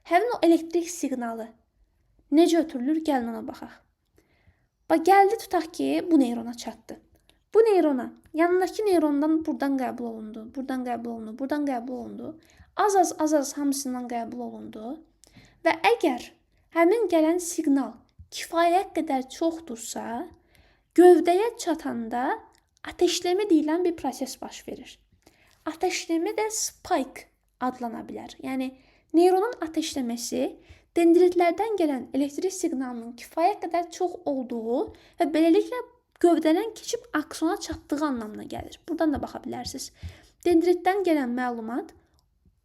Həmin o elektrik siqnalı necə ötürülür, gəlin ona baxaq. Gəldi, tutaq ki, bu neyrona çatdı. Bu neyrona, yanındakı neyrondan buradan qəbul olundu, buradan qəbul olundu, buradan qəbul olundu. Az-az hamısından qəbul olundu. Və əgər həmin gələn siqnal kifayət qədər çoxdursa, gövdəyə çatanda ateşləmə deyilən bir proses baş verir. Ateşləmə də spike adlana bilər. Yəni, neyronun ateşləməsi dendritlərdən gələn elektrik siqnalının kifayət qədər çox olduğu və beləliklə gövdədən keçib aksona çatdığı anlamına gəlir. Buradan da baxa bilərsiniz. Dendritdən gələn məlumat,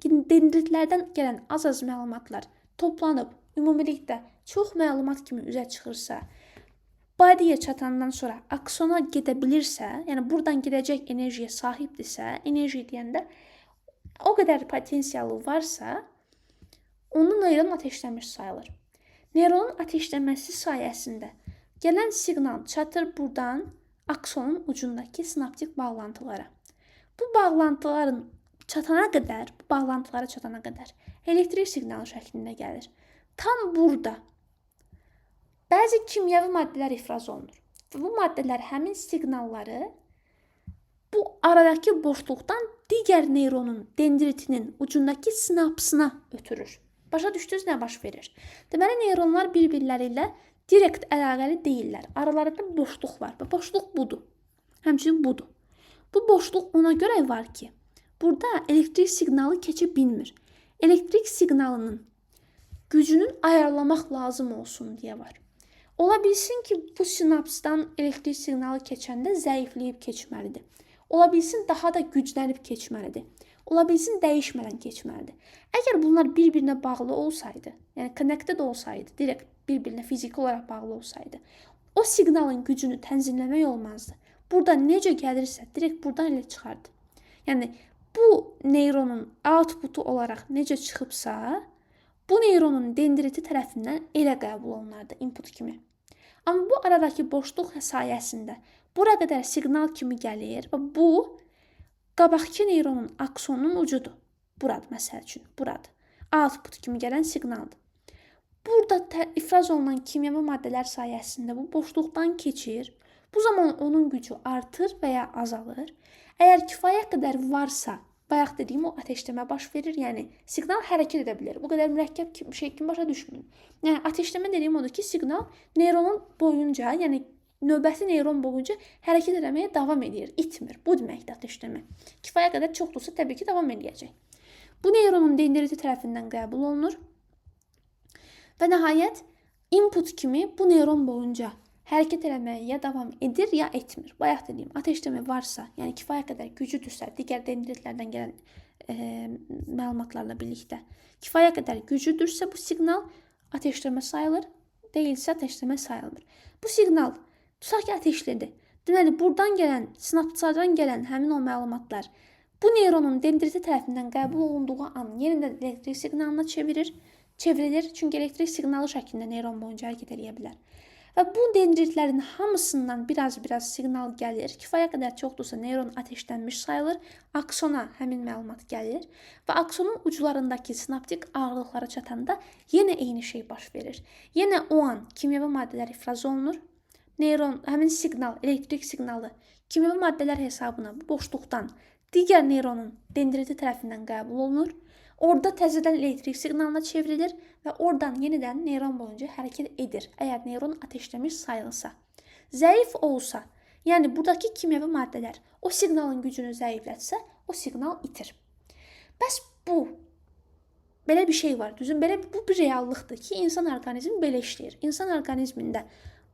dendritlərdən gələn az-az məlumatlar toplanıb, ümumilikdə çox məlumat kimi üzə çıxırsa, bodyyə çatandan sonra aksona gedə bilirsə, yəni buradan gedəcək enerjiyə sahibdirsə, enerji deyəndə o qədər potensialı varsa, onu neyron ateşləmiş sayılır. Neyronun ateşləməsi sayəsində gələn siqnal çatır buradan aksonun ucundakı sinaptik bağlantılara. Bu bağlantılara çatana qədər elektrik siqnalı şəklində gəlir. Tam burada bəzi kimyəvi maddələr ifraz olunur. Və bu maddələr həmin siqnalları bu aradakı boşluqdan digər neyronun dendritinin ucundakı sinapsına ötürür. Başa düşdünüz nə baş verir? Deməli, neyronlar bir-birləri ilə direkt əlaqəli deyillər. Aralarında boşluq var. Və boşluq budur. Həmçinin budur. Bu boşluq ona görə var ki, burada elektrik siqnalı keçə bilmir. Elektrik siqnalının gücünü ayarlamaq lazım olsun deyə var. Ola bilsin ki, bu sinapsdan elektrik siqnalı keçəndə zəifləyib keçməlidir. Ola bilsin daha da güclənib keçməlidir. Ola bilsin dəyişmədən keçməlidir. Əgər bunlar bir-birinə bağlı olsaydı, yəni connected olsaydı, direkt bir-birinə fiziki olaraq bağlı olsaydı, o siqnalın gücünü tənzimləmək olmazdı. Burada necə gəlirsə, direkt buradan elə çıxardı. Yəni, bu neyronun outputu olaraq necə çıxıbsa, bu neyronun dendriti tərəfindən elə qəbul olunardı input kimi. Amma bu aradakı boşluq sayəsində bura qədər siqnal kimi gəlir və bu qabaqki neyronun aksonunun ucudur. Buradır, məsəl üçün, buradır. Output kimi gələn siqnaldır. Burada ifraz olunan kimyəvi maddələr sayəsində bu boşluqdan keçir. Bu zaman onun gücü artır və ya azalır. Əgər kifayət qədər varsa, bayaq dediyim o ateşləmə baş verir. Yəni, siqnal hərəkət edə bilər. Bu qədər mürəkkəb bir şey kimi başa düşməyin. Yəni, ateşləmə dediyim odur ki, siqnal neyronun boyunca, yəni növbəti neyron boyunca hərəkət etməyə davam edir, itmir. Bu deməkdir ateşləmə. Kifayət qədər çoxdursa, təbii ki, davam edəcək. Bu neyronun dendriti tərəfindən qəbul olunur. Və nəhayət, input kimi bu neyron boyunca hərəkət eləməyə ya davam edir, ya etmir. Bayaq dediyim, ateşləmə varsa, yəni kifayət qədər gücüdürsə, digər dendritlərdən gələn məlumatlarla birlikdə kifayət qədər gücüdürsə, bu siqnal ateşləmə sayılır, deyilsə ateşləmə sayılmır. Bu siqnal, tutaq ki, ateşlədi. Deməli, buradan gələn, sinapslardan gələn həmin o məlumatlar bu neyronun dendriti tərəfindən qəbul olunduğu an yenidən elektrik siqnalına çevrilir. Çünki elektrik siqnalı şəklində neyron boyunca hərəkət edə bilər. Və bu dendritlərin hamısından biraz siqnal gəlir. Kifayət qədər çoxdursa neyron ateşlənmiş sayılır. Aksona həmin məlumat gəlir və aksonun uclarındakı sinaptik ağırlıqlara çatanda yenə eyni şey baş verir. Yenə o an kimyəvi maddələr ifraz olunur. Neyron, həmin siqnal, elektrik siqnalı kimyəvi maddələr hesabına bu boşluqdan digər neyronun dendriti tərəfindən qəbul olunur. Orada təzədən elektrik siqnalına çevrilir və oradan yenidən neyron boyunca hərəkət edir, əgər neyron ateşləmiş sayılsa. Zəif olsa, yəni buradakı kimyəvi maddələr o siqnalın gücünü zəiflətsə, o siqnal itir. Bəs bu, belə bir şey var, düzün, bu bir reallıqdır ki, insan orqanizmi belə işləyir. İnsan orqanizmində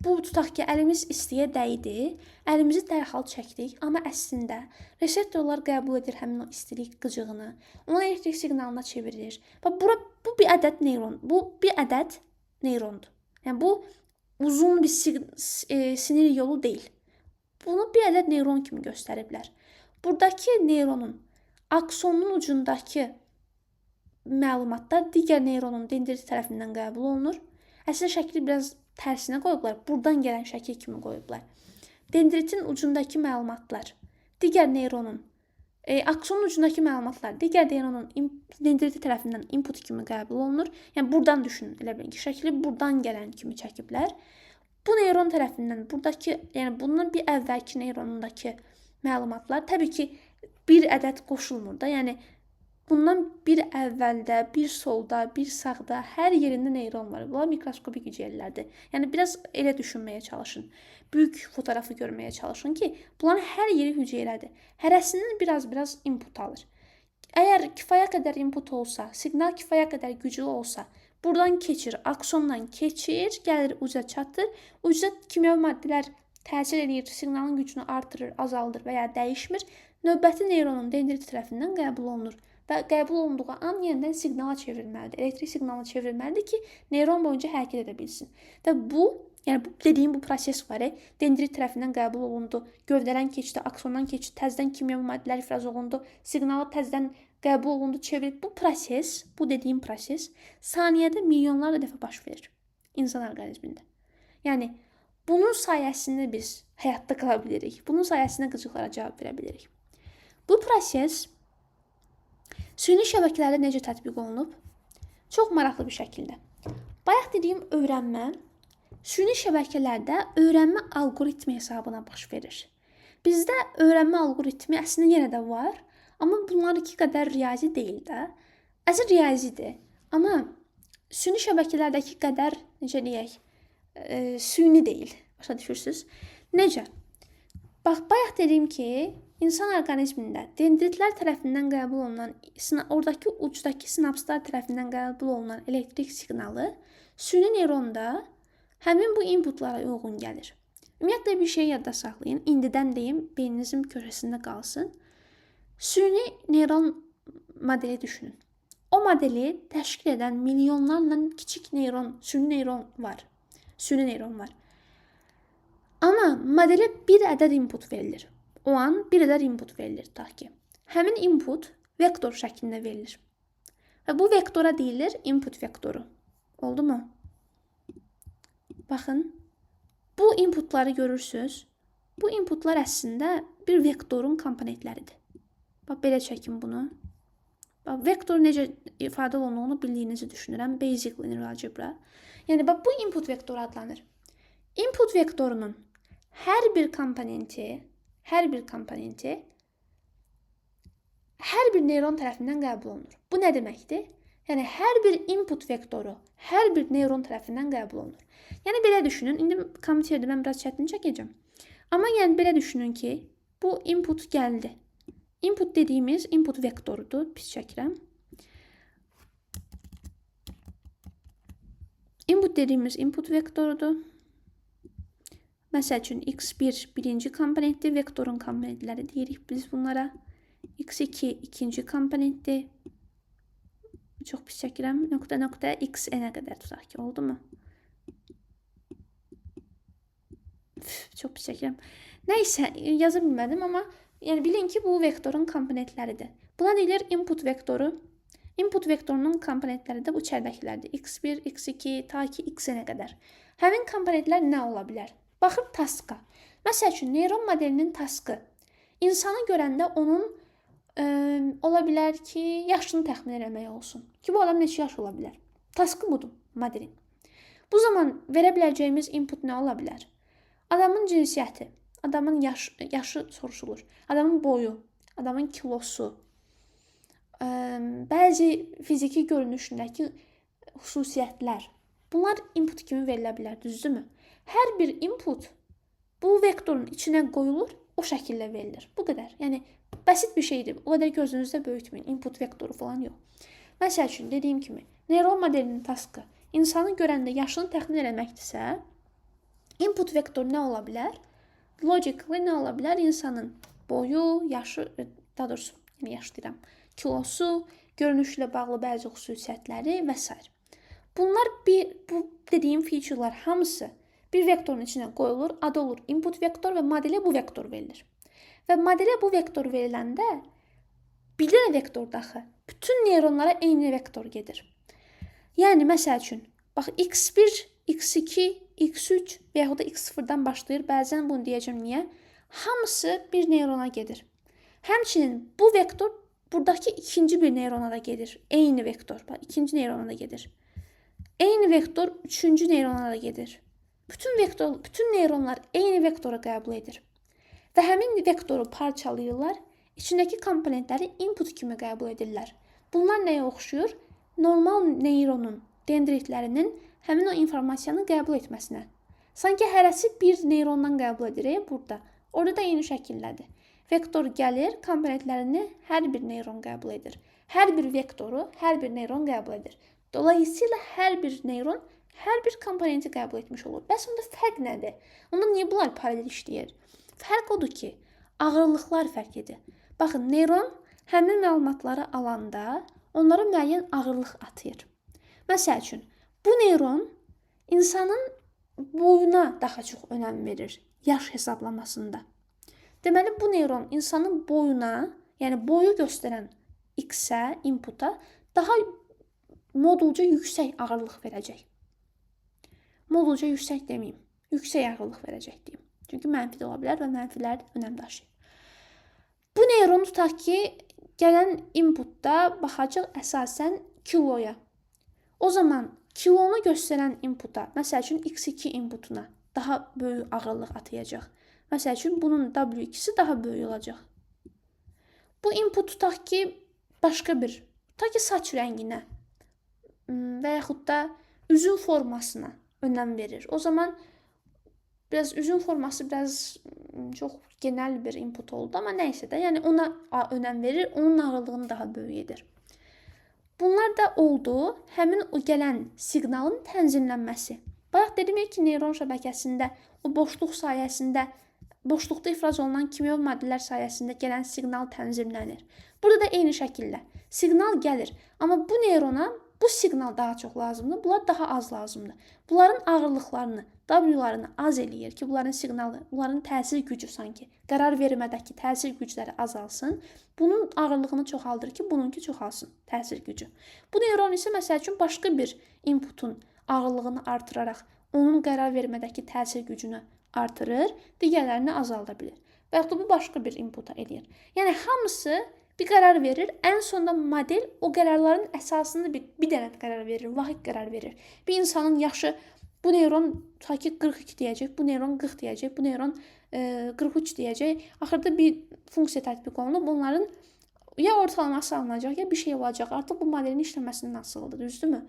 bu, tutaq ki, əlimiz istiyə dəydi, əlimizi dərhal çəkdik, amma əslində reseptorlar qəbul edir həmin o istilik qıcığını, ona elektrik siqnalına çevrilir. Və bu bir ədəd neyron, bu bir ədəd neyrondur. Yəni, bu uzun bir sinir yolu deyil. Bunu bir ədəd neyron kimi göstəriblər. Buradakı neyronun aksonun ucundakı məlumatlar digər neyronun dendriti tərəfindən qəbul olunur. Əslində şəkli biraz tərsinə qoyublar, buradan gələn şəkil kimi qoyublar. Dendritin ucundakı məlumatlar, digər neyronun, aksonun ucundakı məlumatlar, digər neyronun dendriti tərəfindən input kimi qəbul olunur. Yəni, buradan düşünün, elə bilin ki, şəkli buradan gələn kimi çəkiblər. Bu neyron tərəfindən, buradakı, yəni bundan bir əvvəlki neyronundakı məlumatlar, təbii ki, bir ədəd qoşulmur da, yəni bundan bir əvvəldə, bir solda, bir sağda, hər yerində neyron var. Bunlar mikroskopik hüceyrələrdir. Yəni, biraz elə düşünməyə çalışın. Böyük fotoğrafı görməyə çalışın ki, bunların hər yeri hüceyrədir. Hərəsindən biraz input alır. Əgər kifayət qədər input olsa, siqnal kifayət qədər güclü olsa, buradan keçir, aksondan keçir, gəlir uca çatır. Uca kimyəvi maddələr təsir edir, siqnalın gücünü artırır, azaldır və ya dəyişmir. Növbəti neyronun dendriti tərəfindən qəbul olunur. Və qəbul olunduğu an yenidən siqnala çevrilməlidir. Elektrik siqnalına çevrilməlidir ki, neyron boyunca hərəkət edə bilsin. Və bu, yəni bu dediyim bu proses var. Dendrit tərəfindən qəbul olundu, gövdədən keçdi, aksondan keçdi, təzədən kimyəvi maddələr ifraz olundu, siqnalı təzədən qəbul olundu, çevrildi. Bu proses, bu dediyim proses saniyədə milyonlarla dəfə baş verir insan orqanizmində. Yəni, bunun sayəsində biz həyatda qala bilirik. Bunun sayəsində qıcıqlara cavab verə bilirik. Bu proses süni şəbəkələrdə necə tətbiq olunub? Çox maraqlı bir şəkildə. Bayaq dediyim öyrənmə süni şəbəkələrdə öyrənmə alqoritmi hesabına baş verir. Bizdə öyrənmə alqoritmi əslində yenə də var, amma bunlarınki qədər riyazi deyil də. Əslində riyazidir, amma süni şəbəkələrdəki qədər, necə deyək, süni deyil. Başa düşürsüz? Necə? Bax, bayaq dediyim ki, insan orqanizmində dendritlər tərəfindən qəbul olunan, oradakı ucdakı sinapslar tərəfindən qəbul olunan elektrik siqnalı süni neyronda həmin bu inputlara uyğun gəlir. Ümumiyyətlə bir şey yadda saxlayın. İndidən deyim, beyninizin köşəsində qalsın. Süni neyron modeli düşünün. O modeli təşkil edən milyonlarla kiçik neyron, süni neyron var. Süni neyron var. Amma modelə bir ədəd input verilir. O an bir ədəd input verilir ta ki. Həmin input vektor şəklində verilir. Və bu vektora deyilir input vektoru. Oldu mu? Baxın, bu inputları görürsünüz. Bu inputlar əslində bir vektorun komponentləridir. Bax, belə çəkin bunu. Bax, vektor necə ifadə olunduğunu bildiyinizi düşünürəm. Basic linear algebra. Yəni, bax, bu input vektoru adlanır. Input vektorunun hər bir komponenti hər bir neyron tərəfindən qəbul olunur. Bu nə deməkdir? Yəni, hər bir input vektoru hər bir neyron tərəfindən qəbul olunur. Yəni, belə düşünün. İndi kompüterdə mən biraz çətin çəkəcəm. Amma yəni, belə düşünün ki, bu input gəldi. Input dediyimiz input vektorudur. Pis çəkirəm. Input dediyimiz input vektorudur. Məsəl üçün, x1 birinci komponentdir, vektorun komponentləri deyirik biz bunlara. x2 ikinci komponentdir. Çox pis çəkirəm. Nöqtə x-ə qədər tutaq ki, oldu mu? Çox pis çəkirəm. Nəysə, yaza bilmədim, amma yəni bilin ki, bu vektorun komponentləridir. Buna deyilir input vektoru. Input vektorunun komponentləri də bu içəridəkilərdir. x1, x2, ta ki x-ə qədər. Həmin komponentlər nə ola bilər? Baxın taska. Məsəl üçün, neyron modelinin taskı. İnsanı görəndə onun ola bilər ki, yaşını təxmin eləmək olsun. Ki, bu adam neçə yaş ola bilər? Taskı budur modelin. Bu zaman verə biləcəyimiz input nə ola bilər? Adamın cinsiyyəti, adamın yaşı soruşulur, adamın boyu, adamın kilosu, bəzi fiziki görünüşündəki xüsusiyyətlər. Bunlar input kimi verilə bilər, düzdürmü? Hər bir input bu vektorun içinə qoyulur, o şəkildə verilir. Bu qədər. Yəni, bəsit bir şeydir. O qədər gözünüzdə böyütməyin. Input vektoru falan yox. Məsəl üçün, dediyim kimi, neyron modelinin taskı insanı görəndə yaşını təxmin eləməkdirsə, input vektoru nə ola bilər? Logically nə ola bilər? İnsanın boyu, yaşı, daha doğrusu, yəni yaş deyirəm, kilosu, görünüşlə bağlı bəzi xüsusiyyətləri və s. Bunlar, bu dediyim featurelar hamısı bir vektorun içinə qoyulur, adı olur input vektor və modelə bu vektor verilir. Və modelə bu vektor veriləndə bir dənə vektor daxı bütün neyronlara eyni vektor gedir. Yəni, məsəl üçün, bax, x1, x2, x3 və yaxud da x0-dan başlayır. Bəzən bunu deyəcəm niyə? Hamısı bir neyrona gedir. Həmçinin bu vektor buradakı ikinci bir neyrona da gedir. Eyni vektor. Bax, ikinci neyrona da gedir. Eyni vektor üçüncü neyrona da gedir. Bütün neyronlar eyni vektoru qəbul edir. Və həmin vektoru parçalayırlar, içindəki komponentləri input kimi qəbul edirlər. Bunlar nəyə oxşuyur? Normal neyronun dendritlərinin həmin o informasiyanı qəbul etməsinə. Sanki hərəsi bir neyrondan qəbul edir burada. Orada da eyni şəkildədir. Vektor gəlir, komponentlərini hər bir neyron qəbul edir. Hər bir vektoru hər bir neyron qəbul edir. Dolayısıyla hər bir neyron hər bir komponenti qəbul etmiş olur. Bəs onda fərq nədir? Onda niyə bunlar paralel işləyir? Fərq odur ki, ağırlıqlar fərq edir. Baxın, neyron həmin məlumatları alanda onlara müəyyən ağırlıq atır. Məsəl üçün, bu neyron insanın boyuna daha çox önəm verir yaş hesablamasında. Deməli, bu neyron insanın boyuna, yəni boyu göstərən x-ə, inputa daha modulca yüksək ağırlıq verəcək. Modulca yüksək deməyim, yüksək ağırlıq verəcək deyim. Çünki mənfi də ola bilər və mənfilər önəm daşıyır. Bu neyron tutaq ki, gələn inputda baxacaq əsasən kiloya. O zaman kilonu göstərən inputa, məsəl üçün X2 inputuna daha böyük ağırlıq atayacaq. Məsəl üçün bunun W2-si daha böyük olacaq. Bu input tutaq ki, başqa bir, tutaq ki, saç rənginə və yaxud da üzün formasına önəm verir. O zaman üzün forması çox genel bir input oldu, amma nəysə də, yəni ona önəm verir, onun ağırlığını daha böyük edir. Bunlar da oldu, həmin o gələn siqnalın tənzimlənməsi. Bayaq dedim ki, neyron şəbəkəsində o boşluq sayəsində, boşluqda ifraz olunan kimyo maddələr sayəsində gələn siqnal tənzimlənir. Burada da eyni şəkildə siqnal gəlir, amma bu neyrona bu siqnal daha çox lazımdır, bunlar daha az lazımdır. Bunların ağırlıqlarını, W-larını az eləyir ki, bunların siqnalı, bunların təsir gücü sanki qərar vermədəki təsir gücləri azalsın. Bunun ağırlığını çoxaldır ki, bununki çoxalsın təsir gücü. Bu neyron isə məsəl üçün başqa bir inputun ağırlığını artıraraq onun qərar vermədəki təsir gücünü artırır, digərlərini azalda bilir. Və yaxud da bu başqa bir inputa eləyir. Yəni hamısı bir qərar verir. Ən sonunda model o qərarların əsasında bir dənə qərar verir, vahid qərar verir. Bir insanın yaşı, bu neyron ta ki 42 deyəcək, bu neyron 40 deyəcək, bu neyron 43 deyəcək. Axırda bir funksiya tətbiq olunub, onların ya ortalaması alınacaq, ya bir şey olacaq. Artıq bu modelin işləməsindən asılıdır, düzdürmü?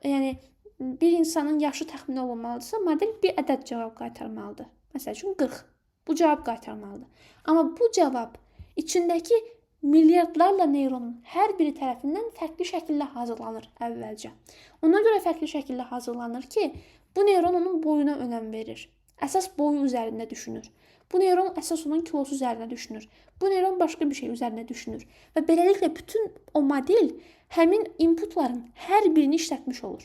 Yəni bir insanın yaşı təxmin olunmalıdırsa, model bir ədəd cavab qaytarmalıdır. Məsəl üçün 40. Bu cavab qaytarmalıdır. Amma bu cavab içindəki milyardlarla neyronun hər biri tərəfindən fərqli şəkildə hazırlanır əvvəlcə. Ona görə fərqli şəkildə hazırlanır ki, bu neyron onun boyuna önəm verir. Əsas boyu üzərində düşünür. Bu neyron əsas onun kilosu üzərində düşünür. Bu neyron başqa bir şey üzərində düşünür. Və beləliklə bütün o model həmin inputların hər birini işlətmiş olur.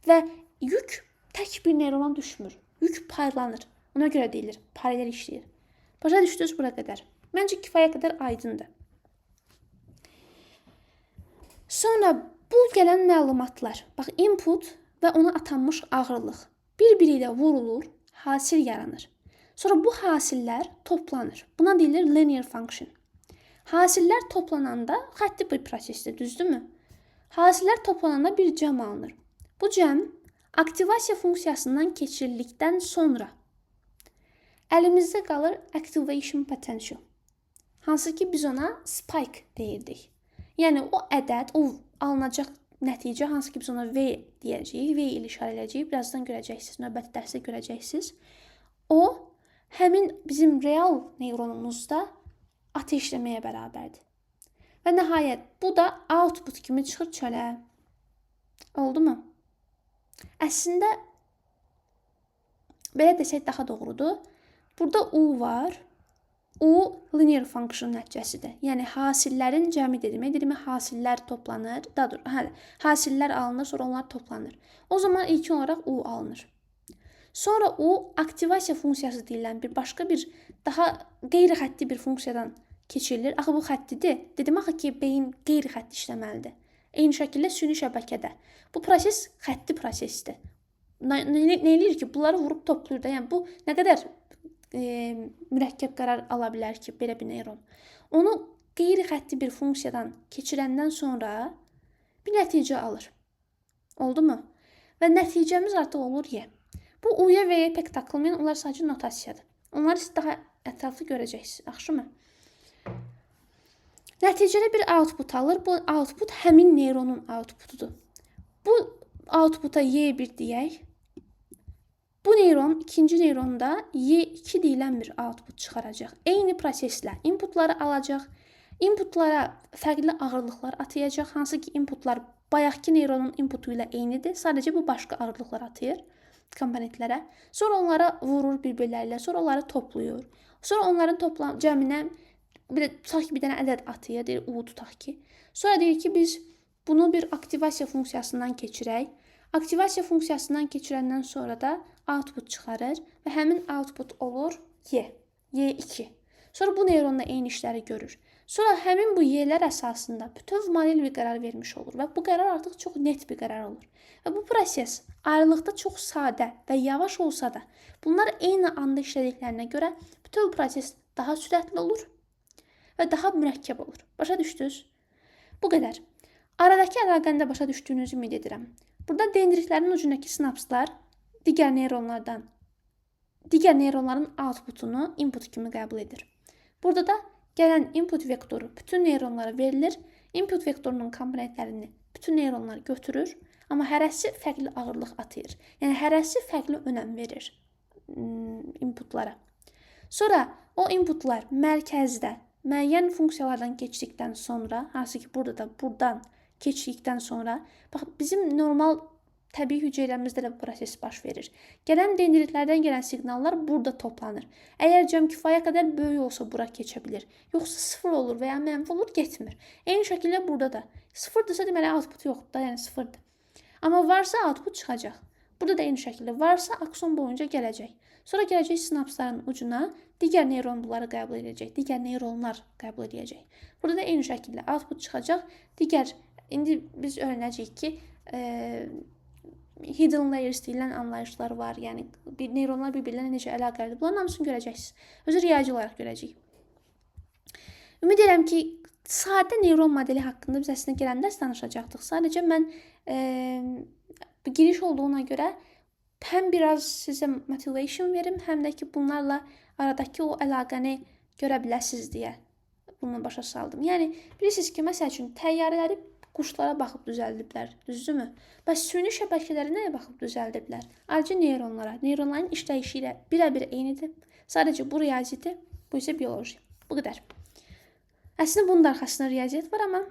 Və yük tək bir neyrona düşmür. Yük paylanır. Ona görə deyilir, paralel işləyir. Başa düşdünüz bura qədər. Məncə kifayət qədər aydındır. Sonra bu gələn məlumatlar, bax input və ona atanmış ağırlıq bir-biri ilə vurulur, hasil yaranır. Sonra bu hasillər toplanır. Buna deyilir linear function. Hasillər toplananda xətti bir prosesdir, düzdürmü? Hasillər toplananda bir cəm alınır. Bu cəm aktivasiya funksiyasından keçirildikdən sonra əlimizdə qalır activation potential. Hansı ki biz ona spike deyirdik. Yəni o ədəd, o alınacaq nəticə, hansı ki biz ona V deyəcəyik, V ilə işarə edəcəyik, birazdan görəcəksiniz, növbəti dərsdə görəcəksiniz. O, həmin bizim real neyronumuzda ateşləməyə bərabərdir. Və nəhayət, bu da output kimi çıxır çölə. Oldu mu? Əslində, belə desək daha doğrudur. Burada U var. U linear function nəticəsidir. Yəni hasillərin cəmi dedim, hasillər toplanır, hasillər alınır, sonra onlar toplanır. O zaman ilkin olaraq U alınır. Sonra U aktivasiya funksiyası deyilən bir başqa bir daha qeyri-xətti bir funksiyadan keçirilir. Axı bu xəttidir. Dedim axı ki, beyin qeyri-xətti işləməlidir. Eyni şəkildə süni şəbəkədə. Bu proses xətti prosesdir. Nə eləyir ki, bunları vurub toplayır da. Yəni bu nə qədər mürəkkəb qərar ala bilər ki, belə bir neyron. Onu qeyri-xətti bir funksiyadan keçirəndən sonra bir nəticə alır. Oldu mu? Və nəticəmiz artıq olur Y. Bu U-ya və Y pek takılmayan, onlar sadəcə notasiyadır. Onları siz daha ətraflı görəcəksiniz, yaxşımı? Nəticədə bir output alır. Bu output həmin neyronun outputudur. Bu outputa Y1 deyək. Bu neyron, ikinci neyronda Y2 deyilən bir output çıxaracaq. Eyni proseslə inputları alacaq. Inputlara fərqli ağırlıqlar atayacaq. Hansı ki inputlar bayaqki neyronun inputu ilə eynidir. Sadəcə bu başqa ağırlıqlar atayır komponentlərə. Sonra onlara vurur bir-birləri ilə. Sonra onları toplayır. Sonra onların cəminə tutaq ki, bir dənə ədəd atayır. Deyir, U tutaq ki. Sonra deyir ki, biz bunu bir aktivasiya funksiyasından keçirək. Aktivasiya funksiyasından keçirəndən sonra da output çıxarır və həmin output olur Y, Y2. Sonra bu neyronla eyni işləri görür. Sonra həmin bu Y-lər əsasında bütöv model bir qərar vermiş olur və bu qərar artıq çox net bir qərar olur. Və bu proses ayrılıqda çox sadə və yavaş olsa da, bunlar eyni anda işlədiklərinə görə bütöv proses daha sürətli olur və daha mürəkkəb olur. Başa düşdünüz? Bu qədər. Aradakı əlaqəni də başa düşdüyünüzü ümid edirəm. Burada dendritlərin ucundakı sinapslar digər neyronların outputunu input kimi qəbul edir. Burada da gələn input vektoru bütün neyronlara verilir. Input vektorunun komponentlərini bütün neyronlar götürür, amma hərəsi fərqli ağırlıq atır. Yəni hərəsi fərqli önəm verir inputlara. Sonra o inputlar mərkəzdə müəyyən funksiyalardan keçdikdən sonra, hansı ki burada da buradan keçdikdən sonra, bax bizim normal təbii hüceyrəmizdə də bu proses baş verir. Gələn dendritlərdən gələn siqnallar burada toplanır. Əgər cəm kifayət qədər böyük olsa bura keçə bilir. Yoxsa 0 olur və ya mənfi olur, getmir. Eyni şəkildə burada da 0-dırsa deməli output yoxdur da, yəni 0-dır. Amma varsa output çıxacaq. Burada da eyni şəkildə varsa akson boyunca gələcək. Sonra gələcək sinapsların ucuna digər neyron bunları qəbul edəcək. Digər neyronlar qəbul edəcək. Burada da eyni şəkildə output çıxacaq. İndi biz öyrənəcəyik ki, hidden layers deyilən anlayışlar var. Yəni neyronlar bir-birlərinə necə əlaqəlidir. Bunların hamısını görəcəksiniz. Özü riyazi olaraq görəcəyik. Ümid edirəm ki, sadə neyron modeli haqqında biz əslində gələn dərs danışacaqdıq. Sadəcə mən giriş olduğuna görə həm biraz sizə motivation verim, həm də ki, bunlarla aradakı o əlaqəni görə biləsiniz deyə bunu başa saldım. Yəni, bilirsiniz ki, məsəl üçün, təyyarələri quşlara baxıb düzəldiblər, düzdürmü? Bəs süni şəbəkələri nəyə baxıb düzəldiblər? Ayrıca neyronlara. Neyronların işləyişi ilə birə-bir eynidir. Sadəcə bu riyazidir, bu isə bioloji. Bu qədər. Əslində, bunun da arxasında riyaziyyat var, amma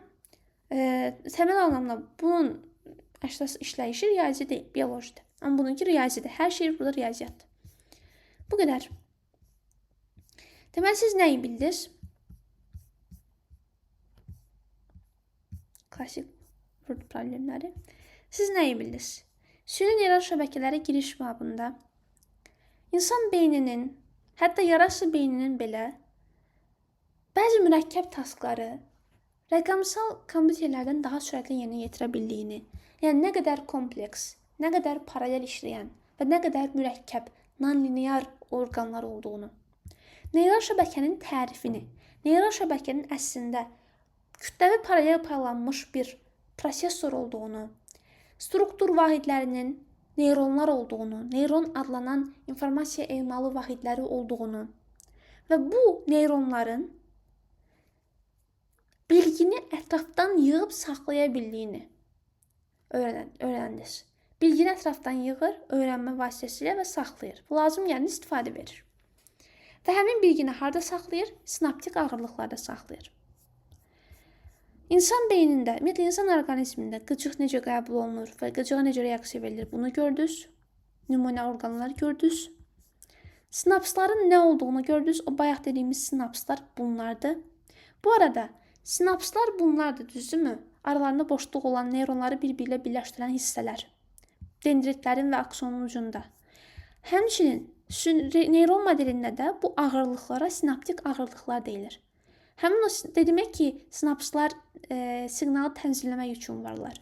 təməl anlamda bunun əsas işləyişi riyazi deyil, biolojidir. Amma bununki riyazidir. Hər şey burada riyaziyyatdır. Bu qədər. Deməli, siz nəyi bildiniz? Klasik problemləri. Siz nəyi bildiniz? Süni neyron şəbəkələri giriş babında insan beyninin, hətta yarasa beyninin belə bəzi mürəkkəb taskları rəqəmsal kompüterlərdən daha sürətli yerinə yetirə bildiyini, yəni nə qədər kompleks, nə qədər paralel işləyən və nə qədər mürəkkəb, non-linear orqanlar olduğunu, neyron şəbəkənin tərifini, neyron şəbəkənin əslində kütləvi paralel paylanmış bir prosesor olduğunu, struktur vahidlərinin neyronlar olduğunu, neyron adlanan informasiya emalı vahidləri olduğunu və bu neyronların bilgini ətrafdan yığıb saxlaya bildiyini öyrəndiniz. Bilgini ətrafdan yığır, öyrənmə vasitəsilə və saxlayır. Bu lazım gələn istifadə verir. Və həmin bilgini harda saxlayır? Sinaptik ağırlıqlarda saxlayır. İnsan beynində, ümumiyyətlə insan orqanizmində qıcıq necə qəbul olunur və qıcığa necə reaksiya verilir, bunu gördünüz. Nümunə orqanları gördünüz. Sinapsların nə olduğunu gördünüz. O bayaq dediyimiz sinapslar bunlardır. Bu arada sinapslar bunlardır, düzdürmü? Aralarında boşluq olan neyronları bir-birlə birləşdirən hissələr. Dendritlərin və aksonun ucunda. Həmçinin neyron modelində də bu ağırlıqlara sinaptik ağırlıqlar deyilir. Həmin o demək ki, sinapslar siqnalı tənzimləmək üçün varlar.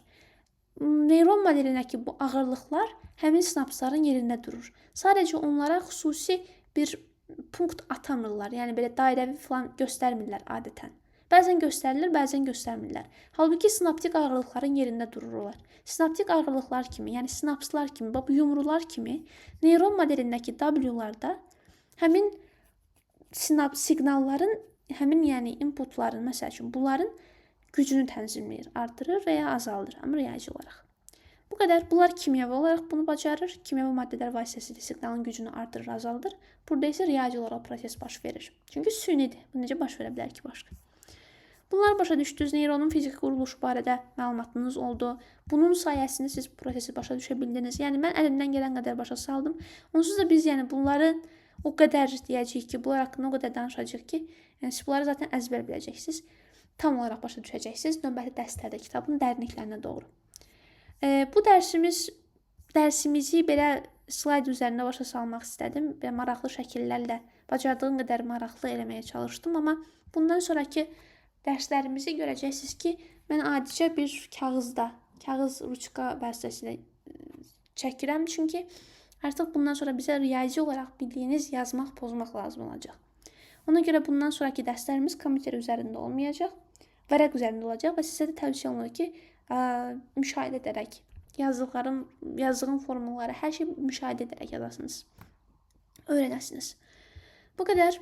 Neyron modelindəki bu ağırlıqlar həmin sinapsların yerində durur. Sadəcə onlara xüsusi bir punkt atamırlar. Yəni belə dairəvi falan göstərmirlər adətən. Bəzən göstərilir, bəzən göstərmirlər. Halbuki sinaptik ağırlıqların yerində dururlar. Sinaptik ağırlıqlar kimi, yəni sinapslar kimi, yumrular kimi neyron modelindəki W-larda həmin siqnalların, həmin yəni inputların, məsəl üçün bunların gücünü tənzimləyir, artırır və ya azaldır, amma riyazi olaraq. Bu qədər. Bunlar kimyəvi olaraq bunu bacarır. Kimyəvi maddələr vasitəsilə siqnalın gücünü artırır, azaldır. Burada isə riyazi olaraq proses baş verir. Çünki sünidir. Bu necə baş verə bilər ki, başqa? Bunlar başa düşdünüz. Neyronun fiziki quruluşu barədə məlumatınız oldu. Bunun sayəsində siz prosesi başa düşə bildiniz. Yəni mən əlimdən gələn qədər başa saldım. Onsuz da biz yəni bunları o qədər deyəcəyik ki, bunlar haqqında o qədər danışacağıq ki, yəni siz bunları zaten əzbər biləcəksiniz. Tam olaraq başa düşəcəksiniz. Növbəti dərslərdə kitabın dərinliklərinə doğru. Bu dərsimizi belə slayd üzərində başa salmaq istədim və maraqlı şəkillərlə bacardığım qədər maraqlı eləməyə çalışdım, amma bundan sonraki dərslərimizi görəcəksiniz ki, mən adicə bir kağız ruçka vasitəsilə çəkirəm, çünki artıq bundan sonra bizə riyazi olaraq bildiyiniz yazmaq, pozmaq lazım olacaq. Ona görə bundan sonraki dərslərimiz kompüter üzərində olmayacaq, vərəq üzərində olacaq və sizə də tövsiyə olunur ki, müşahidə edərək yazdığım formulları, hər şey müşahidə edərək yazasınız. Öyrənəsiniz. Bu qədər.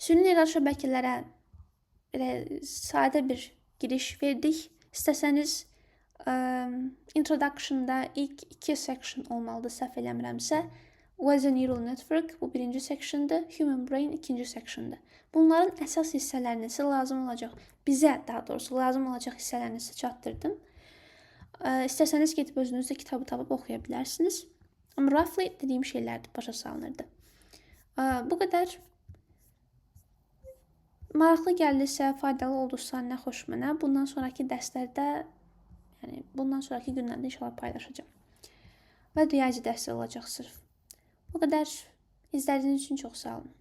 Süni neyral şəbəkələrə sadə bir giriş verdik. İstəsəniz introduction-da ilk 2 section olmalıdır, səhv eləmirəmsə. Was a neural network bu birinci section'dır. Human brain ikinci section'dır. Bunların əsas hissələrini sizə lazım olacaq, bizə daha doğrusu lazım olacaq hissələrini sizə çatdırdım. İstəsəniz gedib özünüz də kitabı tapıb oxuya bilərsiniz. Amma roughly dediyim şeylər başa salınırdı. Bu qədər. Maraqlı gəldisə, faydalı oldusa, nə xoş mənə. Bundan sonraki dərslərdə, yəni bundan sonraki günlərdə inşallah paylaşacağam. Və riyazi dərslər olacaq sırf. Bu qədər. İzlədiyiniz üçün çox sağ olun.